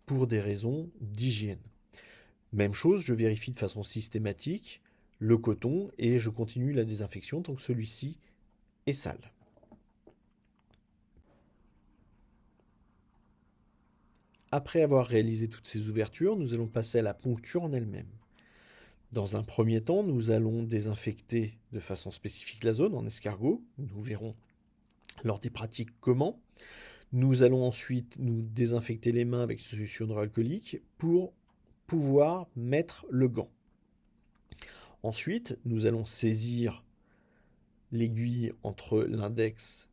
pour des raisons d'hygiène. Même chose, je vérifie de façon systématique le coton et je continue la désinfection tant que celui-ci est sale. Après avoir réalisé toutes ces ouvertures, nous allons passer à la poncture en elle-même. Dans un premier temps, nous allons désinfecter de façon spécifique la zone en escargot. Nous verrons lors des pratiques comment. Nous allons ensuite nous désinfecter les mains avec une solution hydroalcoolique pour pouvoir mettre le gant. Ensuite, nous allons saisir l'aiguille entre l'index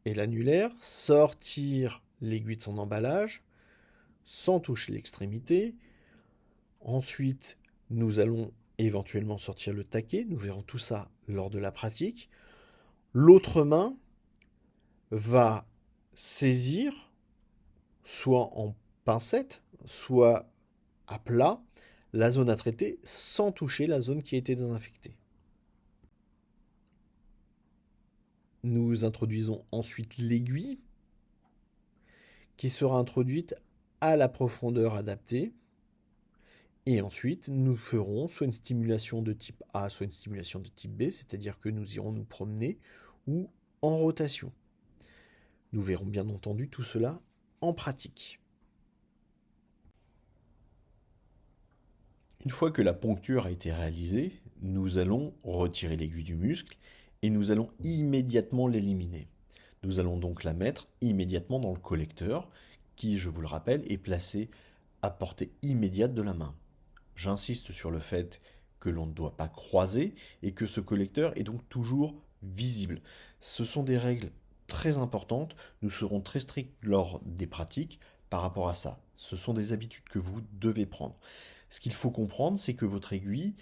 et l'annulaire, sortir l'aiguille de son emballage, sans toucher l'extrémité. Ensuite, nous allons éventuellement sortir le taquet. Nous verrons tout ça lors de la pratique. L'autre main va saisir, soit en pincette, soit à plat, la zone à traiter sans toucher la zone qui a été désinfectée. Nous introduisons ensuite l'aiguille qui sera introduite à la profondeur adaptée. Et ensuite, nous ferons soit une stimulation de type A, soit une stimulation de type B, c'est-à-dire que nous irons nous promener ou en rotation. Nous verrons bien entendu tout cela en pratique. Une fois que la poncture a été réalisée, nous allons retirer l'aiguille du muscle et nous allons immédiatement l'éliminer. Nous allons donc la mettre immédiatement dans le collecteur qui, je vous le rappelle, est placé à portée immédiate de la main. J'insiste sur le fait que l'on ne doit pas croiser et que ce collecteur est donc toujours visible. Ce sont des règles très importantes, nous serons très stricts lors des pratiques par rapport à ça. Ce sont des habitudes que vous devez prendre. Ce qu'il faut comprendre, c'est que votre aiguille,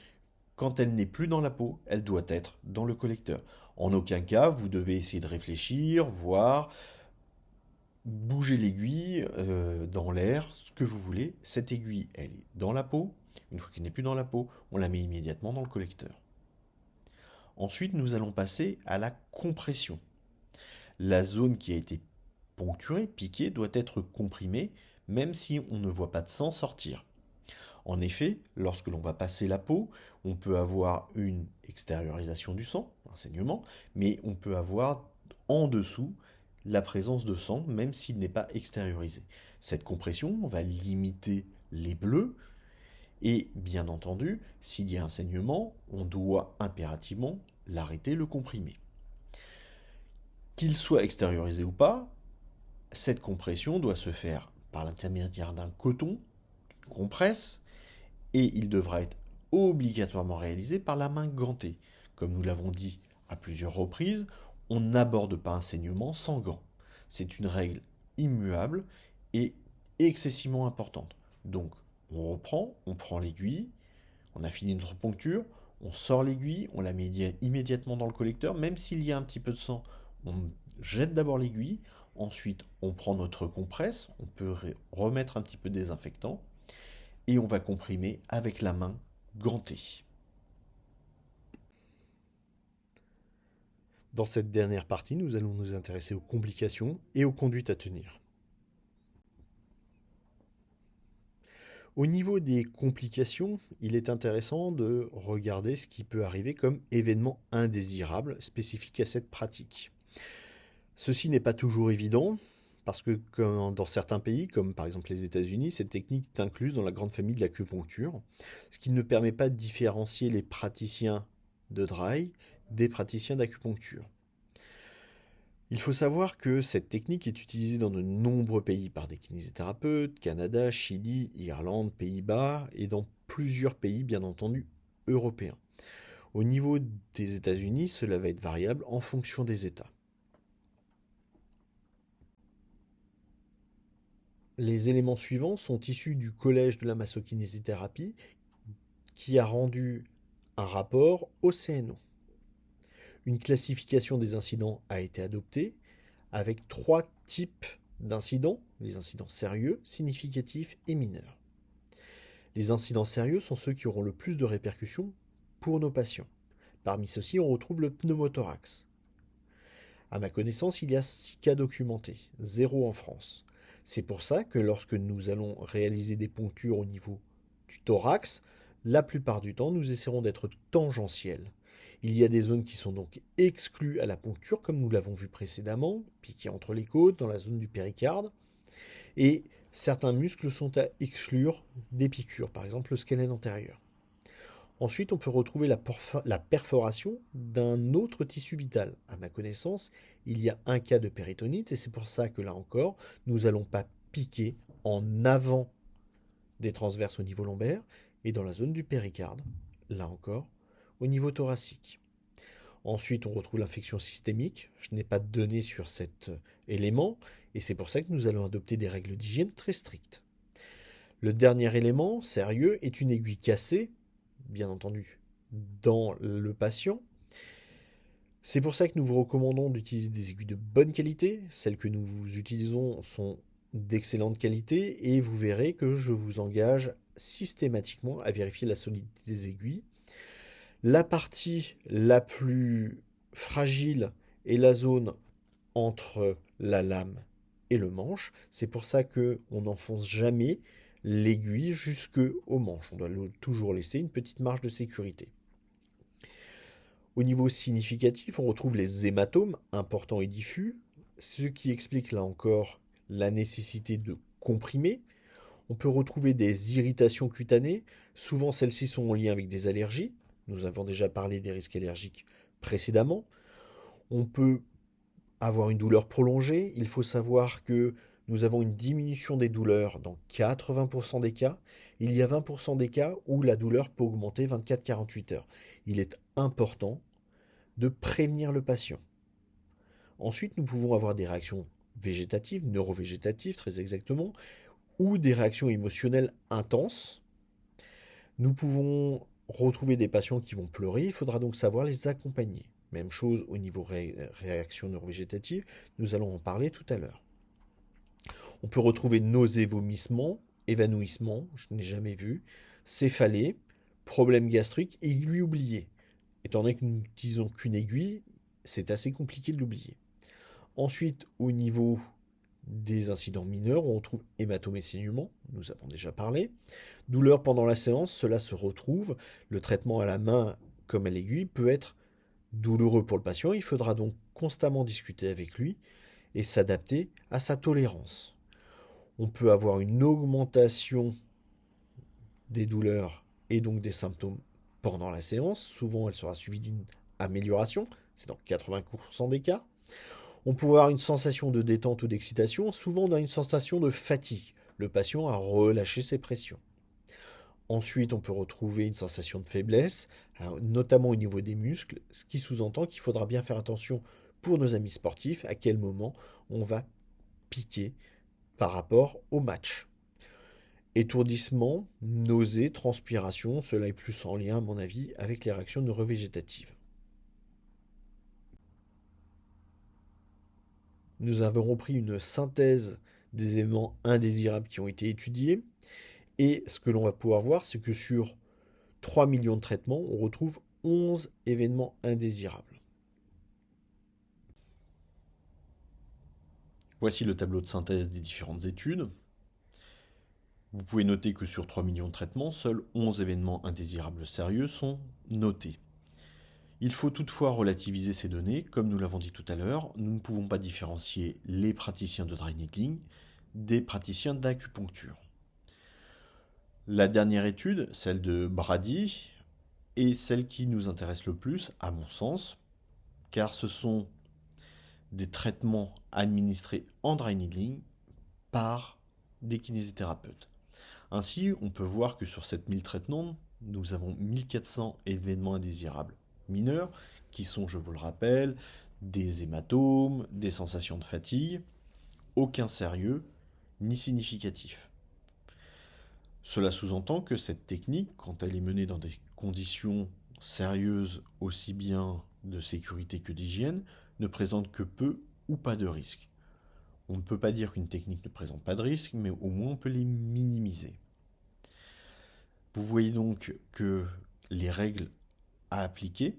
quand elle n'est plus dans la peau, elle doit être dans le collecteur. En aucun cas, vous devez essayer de réfléchir, voir, bouger l'aiguille dans l'air, ce que vous voulez. Cette aiguille, elle est dans la peau. Une fois qu'elle n'est plus dans la peau, on la met immédiatement dans le collecteur. Ensuite, nous allons passer à la compression. La zone qui a été poncturée, piquée, doit être comprimée, même si on ne voit pas de sang sortir. En effet, lorsque l'on va passer la peau, on peut avoir une extériorisation du sang, un saignement, mais on peut avoir en dessous la présence de sang, même s'il n'est pas extériorisé. Cette compression va limiter les bleus, et bien entendu, s'il y a un saignement, on doit impérativement l'arrêter, le comprimer. Qu'il soit extériorisé ou pas, cette compression doit se faire par l'intermédiaire d'un coton, d'une compresse, et il devra être obligatoirement réalisé par la main gantée. Comme nous l'avons dit à plusieurs reprises, on n'aborde pas un saignement sans gants. C'est une règle immuable et excessivement importante. Donc, on reprend, on prend l'aiguille, on a fini notre poncture, on sort l'aiguille, on la met immédiatement dans le collecteur, même s'il y a un petit peu de sang, on jette d'abord l'aiguille, ensuite on prend notre compresse, on peut remettre un petit peu de désinfectant, et on va comprimer avec la main gantée. Dans cette dernière partie, nous allons nous intéresser aux complications et aux conduites à tenir. Au niveau des complications, il est intéressant de regarder ce qui peut arriver comme événement indésirable spécifique à cette pratique. Ceci n'est pas toujours évident, parce que dans certains pays, comme par exemple les États-Unis, cette technique est incluse dans la grande famille de l'acupuncture, ce qui ne permet pas de différencier les praticiens de dry des praticiens d'acupuncture. Il faut savoir que cette technique est utilisée dans de nombreux pays par des kinésithérapeutes, Canada, Chili, Irlande, Pays-Bas et dans plusieurs pays, bien entendu, européens. Au niveau des États-Unis, cela va être variable en fonction des États. Les éléments suivants sont issus du Collège de la massokinésithérapie qui a rendu un rapport au CNO. Une classification des incidents a été adoptée avec 3 types d'incidents, les incidents sérieux, significatifs et mineurs. Les incidents sérieux sont ceux qui auront le plus de répercussions pour nos patients. Parmi ceux-ci, on retrouve le pneumothorax. À ma connaissance, il y a 6 cas documentés, 0 en France. C'est pour ça que lorsque nous allons réaliser des ponctures au niveau du thorax, la plupart du temps, nous essaierons d'être tangentiels. Il y a des zones qui sont donc exclues à la poncture, comme nous l'avons vu précédemment, piquées entre les côtes, dans la zone du péricarde, et certains muscles sont à exclure des piqûres, par exemple le scalène antérieur. Ensuite, on peut retrouver la perforation d'un autre tissu vital. À ma connaissance, il y a un cas de péritonite, et c'est pour ça que là encore, nous n'allons pas piquer en avant des transverses au niveau lombaire, et dans la zone du péricarde, là encore, au niveau thoracique. Ensuite, on retrouve l'infection systémique. Je n'ai pas de données sur cet élément, et c'est pour ça que nous allons adopter des règles d'hygiène très strictes. Le dernier élément sérieux est une aiguille cassée, bien entendu, dans le patient. C'est pour ça que nous vous recommandons d'utiliser des aiguilles de bonne qualité. Celles que nous utilisons sont d'excellente qualité et vous verrez que je vous engage systématiquement à vérifier la solidité des aiguilles. La partie la plus fragile est la zone entre la lame et le manche. C'est pour ça qu'on n'enfonce jamais l'aiguille jusqu'au manche. On doit toujours laisser une petite marge de sécurité. Au niveau significatif, on retrouve les hématomes importants et diffus, ce qui explique là encore la nécessité de comprimer. On peut retrouver des irritations cutanées, souvent celles-ci sont en lien avec des allergies. Nous avons déjà parlé des risques allergiques précédemment. On peut avoir une douleur prolongée. Il faut savoir que nous avons une diminution des douleurs dans 80% des cas. Il y a 20% des cas où la douleur peut augmenter 24-48 heures. Il est important de prévenir le patient. Ensuite, nous pouvons avoir des réactions végétatives, neurovégétatives très exactement, ou des réactions émotionnelles intenses. Nous pouvons retrouver des patients qui vont pleurer, il faudra donc savoir les accompagner. Même chose au niveau réaction neurovégétative, nous allons en parler tout à l'heure. On peut retrouver nausées, vomissements, évanouissements, je n'ai jamais vu, céphalée, problèmes gastriques, aiguille oubliée. Étant donné que nous n'utilisons qu'une aiguille, c'est assez compliqué de l'oublier. Ensuite, au niveau des incidents mineurs, on retrouve hématome et saignement, nous avons déjà parlé. Douleur pendant la séance, cela se retrouve. Le traitement à la main comme à l'aiguille peut être douloureux pour le patient. Il faudra donc constamment discuter avec lui et s'adapter à sa tolérance. On peut avoir une augmentation des douleurs et donc des symptômes pendant la séance. Souvent, elle sera suivie d'une amélioration. C'est dans 80% des cas. On peut avoir une sensation de détente ou d'excitation. Souvent, on a une sensation de fatigue. Le patient a relâché ses pressions. Ensuite, on peut retrouver une sensation de faiblesse, notamment au niveau des muscles, ce qui sous-entend qu'il faudra bien faire attention pour nos amis sportifs à quel moment on va piquer par rapport au match. Étourdissement, nausée, transpiration, cela est plus en lien, à mon avis, avec les réactions neurovégétatives. Nous avons repris une synthèse des éléments indésirables qui ont été étudiés. Et ce que l'on va pouvoir voir, c'est que sur 3 millions de traitements, on retrouve 11 événements indésirables. Voici le tableau de synthèse des différentes études. Vous pouvez noter que sur 3 millions de traitements, seuls 11 événements indésirables sérieux sont notés. Il faut toutefois relativiser ces données, comme nous l'avons dit tout à l'heure, nous ne pouvons pas différencier les praticiens de dry needling des praticiens d'acupuncture. La dernière étude, celle de Brady, est celle qui nous intéresse le plus, à mon sens, car ce sont des traitements administrés en dry needling par des kinésithérapeutes. Ainsi, on peut voir que sur 7000 traitements, nous avons 1400 événements indésirables mineurs, qui sont, je vous le rappelle, des hématomes, des sensations de fatigue, aucun sérieux ni significatif. Cela sous-entend que cette technique, quand elle est menée dans des conditions sérieuses aussi bien de sécurité que d'hygiène, ne présente que peu ou pas de risques. On ne peut pas dire qu'une technique ne présente pas de risques, mais au moins on peut les minimiser. Vous voyez donc que les règles à appliquer,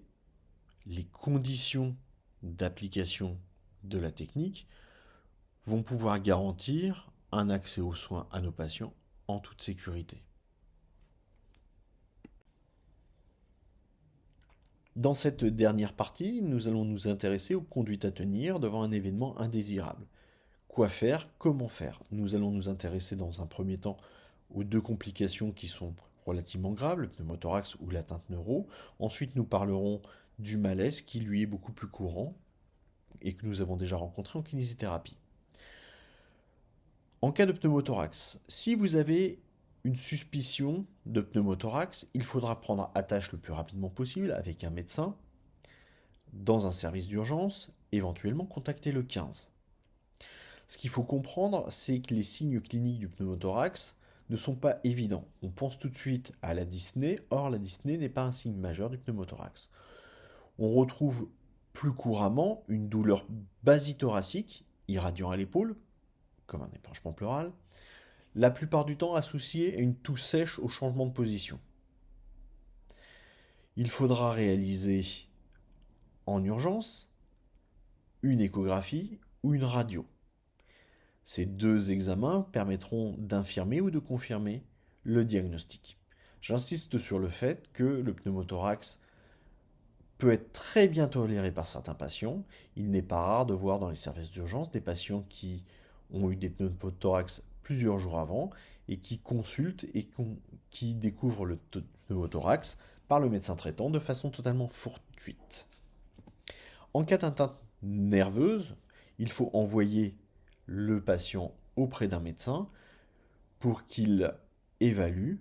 les conditions d'application de la technique vont pouvoir garantir un accès aux soins à nos patients en toute sécurité. Dans cette dernière partie, nous allons nous intéresser aux conduites à tenir devant un événement indésirable. Quoi faire, comment faire? Nous allons nous intéresser dans un premier temps aux deux complications qui sont relativement graves, le pneumothorax ou l'atteinte neuro. Ensuite, nous parlerons du malaise qui lui est beaucoup plus courant et que nous avons déjà rencontré en kinésithérapie. En cas de pneumothorax, si vous avez une suspicion de pneumothorax, il faudra prendre attache le plus rapidement possible avec un médecin dans un service d'urgence, éventuellement contacter le 15. Ce qu'il faut comprendre, c'est que les signes cliniques du pneumothorax ne sont pas évidents. On pense tout de suite à la dyspnée, or la dyspnée n'est pas un signe majeur du pneumothorax. On retrouve plus couramment une douleur basithoracique, irradiant à l'épaule, comme un épanchement pleural, la plupart du temps associée à une toux sèche au changement de position. Il faudra réaliser en urgence une échographie ou une radio. Ces deux examens permettront d'infirmer ou de confirmer le diagnostic. J'insiste sur le fait que le pneumothorax peut être très bien toléré par certains patients. Il n'est pas rare de voir dans les services d'urgence des patients qui ont eu des pneumothorax plusieurs jours avant et qui consultent et qui découvrent le pneumothorax par le médecin traitant de façon totalement fortuite. En cas d'atteinte nerveuse, il faut envoyer le patient auprès d'un médecin pour qu'il évalue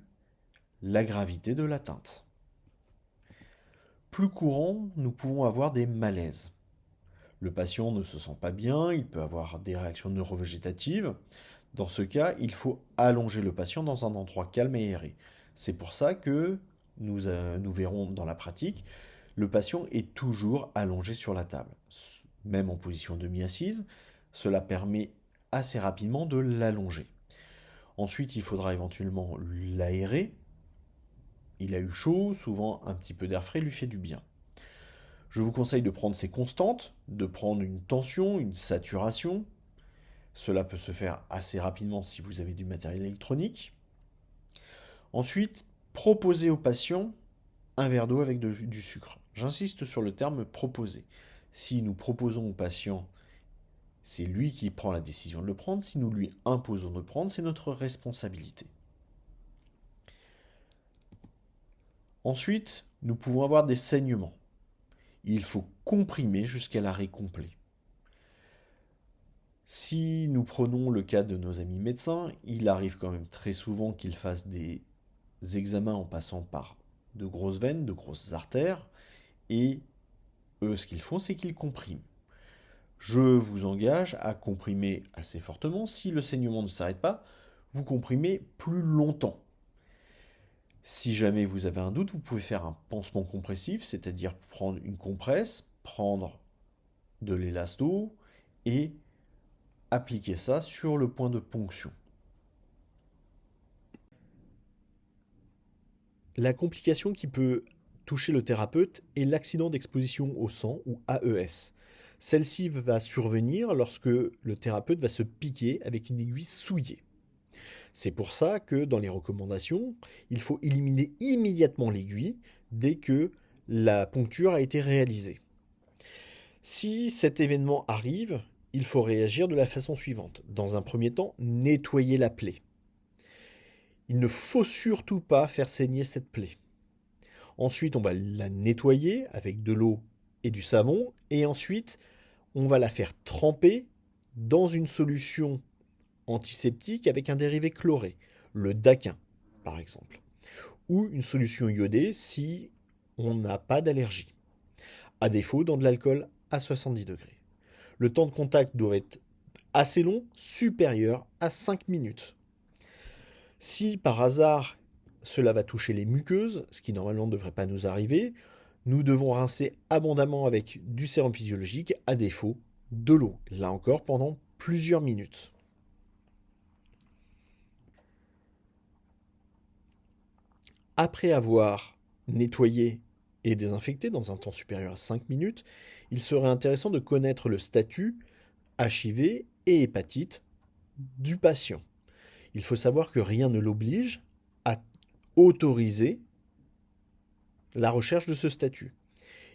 la gravité de l'atteinte. Plus courant, nous pouvons avoir des malaises. Le patient ne se sent pas bien, il peut avoir des réactions neurovégétatives. Dans ce cas, il faut allonger le patient dans un endroit calme et aéré. C'est pour ça que nous verrons dans la pratique, le patient est toujours allongé sur la table. Même en position demi-assise, cela permet assez rapidement de l'allonger. Ensuite, il faudra éventuellement l'aérer. Il a eu chaud, souvent un petit peu d'air frais lui fait du bien. Je vous conseille de prendre ces constantes, de prendre une tension, une saturation. Cela peut se faire assez rapidement si vous avez du matériel électronique. Ensuite, proposer au patient un verre d'eau avec du sucre. J'insiste sur le terme proposer. Si nous proposons au patient, c'est lui qui prend la décision de le prendre. Si nous lui imposons de le prendre, c'est notre responsabilité. Ensuite, nous pouvons avoir des saignements. Il faut comprimer jusqu'à l'arrêt complet. Si nous prenons le cas de nos amis médecins, il arrive quand même très souvent qu'ils fassent des examens en passant par de grosses veines, de grosses artères, et eux, ce qu'ils font, c'est qu'ils compriment. Je vous engage à comprimer assez fortement. Si le saignement ne s'arrête pas, vous comprimez plus longtemps. Si jamais vous avez un doute, vous pouvez faire un pansement compressif, c'est-à-dire prendre une compresse, prendre de l'élasto et appliquer ça sur le point de ponction. La complication qui peut toucher le thérapeute est l'accident d'exposition au sang ou AES. Celle-ci va survenir lorsque le thérapeute va se piquer avec une aiguille souillée. C'est pour ça que dans les recommandations, il faut éliminer immédiatement l'aiguille dès que la poncture a été réalisée. Si cet événement arrive, il faut réagir de la façon suivante. Dans un premier temps, nettoyer la plaie. Il ne faut surtout pas faire saigner cette plaie. Ensuite, on va la nettoyer avec de l'eau et du savon. Et ensuite, on va la faire tremper dans une solution antiseptique avec un dérivé chloré, le daquin par exemple, ou une solution iodée si on n'a pas d'allergie, à défaut dans de l'alcool à 70 degrés. Le temps de contact doit être assez long, supérieur à 5 minutes. Si par hasard cela va toucher les muqueuses, ce qui normalement ne devrait pas nous arriver, nous devons rincer abondamment avec du sérum physiologique, à défaut de l'eau, là encore pendant plusieurs minutes. Après avoir nettoyé et désinfecté dans un temps supérieur à 5 minutes, il serait intéressant de connaître le statut HIV et hépatite du patient. Il faut savoir que rien ne l'oblige à autoriser la recherche de ce statut.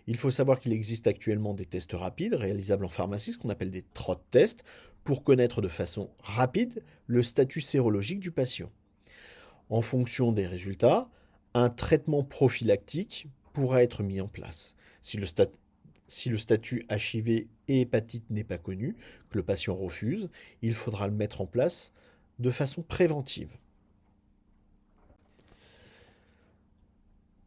Il faut savoir qu'il existe actuellement des tests rapides réalisables en pharmacie, ce qu'on appelle des TROT tests, pour connaître de façon rapide le statut sérologique du patient. En fonction des résultats, un traitement prophylactique pourra être mis en place. Si le statut HIV et hépatite n'est pas connu, que le patient refuse, il faudra le mettre en place de façon préventive.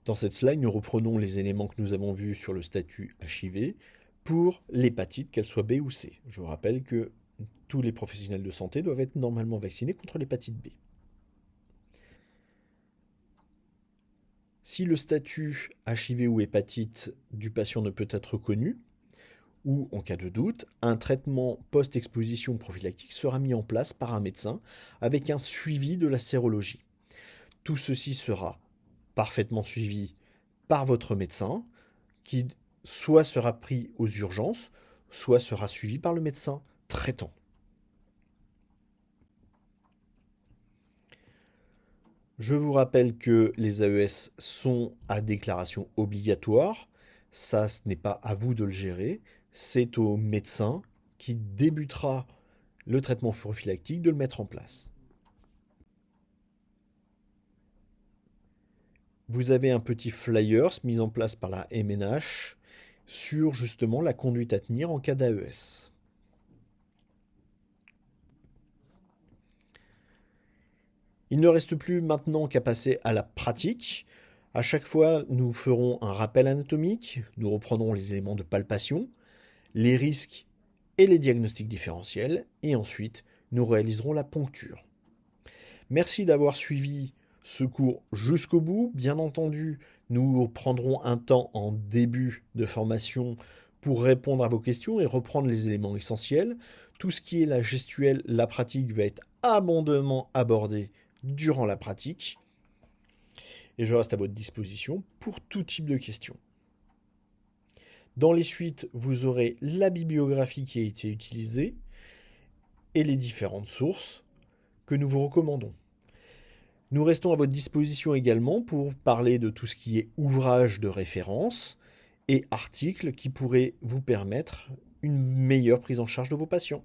Dans cette slide, nous reprenons les éléments que nous avons vus sur le statut HIV pour l'hépatite, qu'elle soit B ou C. Je vous rappelle que tous les professionnels de santé doivent être normalement vaccinés contre l'hépatite B. Si le statut HIV ou hépatite du patient ne peut être connu, ou en cas de doute, un traitement post-exposition prophylactique sera mis en place par un médecin avec un suivi de la sérologie. Tout ceci sera parfaitement suivi par votre médecin, qui soit sera pris aux urgences, soit sera suivi par le médecin traitant. Je vous rappelle que les AES sont à déclaration obligatoire. Ça, ce n'est pas à vous de le gérer. C'est au médecin qui débutera le traitement prophylactique de le mettre en place. Vous avez un petit flyers mis en place par la MNH sur justement la conduite à tenir en cas d'AES. Il ne reste plus maintenant qu'à passer à la pratique. À chaque fois, nous ferons un rappel anatomique, nous reprendrons les éléments de palpation, les risques et les diagnostics différentiels, et ensuite, nous réaliserons la poncture. Merci d'avoir suivi ce cours jusqu'au bout. Bien entendu, nous prendrons un temps en début de formation pour répondre à vos questions et reprendre les éléments essentiels. Tout ce qui est la gestuelle, la pratique va être abondamment abordé durant la pratique. Et je reste à votre disposition pour tout type de questions. Dans les suites, vous aurez la bibliographie qui a été utilisée et les différentes sources que nous vous recommandons. Nous restons à votre disposition également pour parler de tout ce qui est ouvrage de référence et articles qui pourraient vous permettre une meilleure prise en charge de vos patients.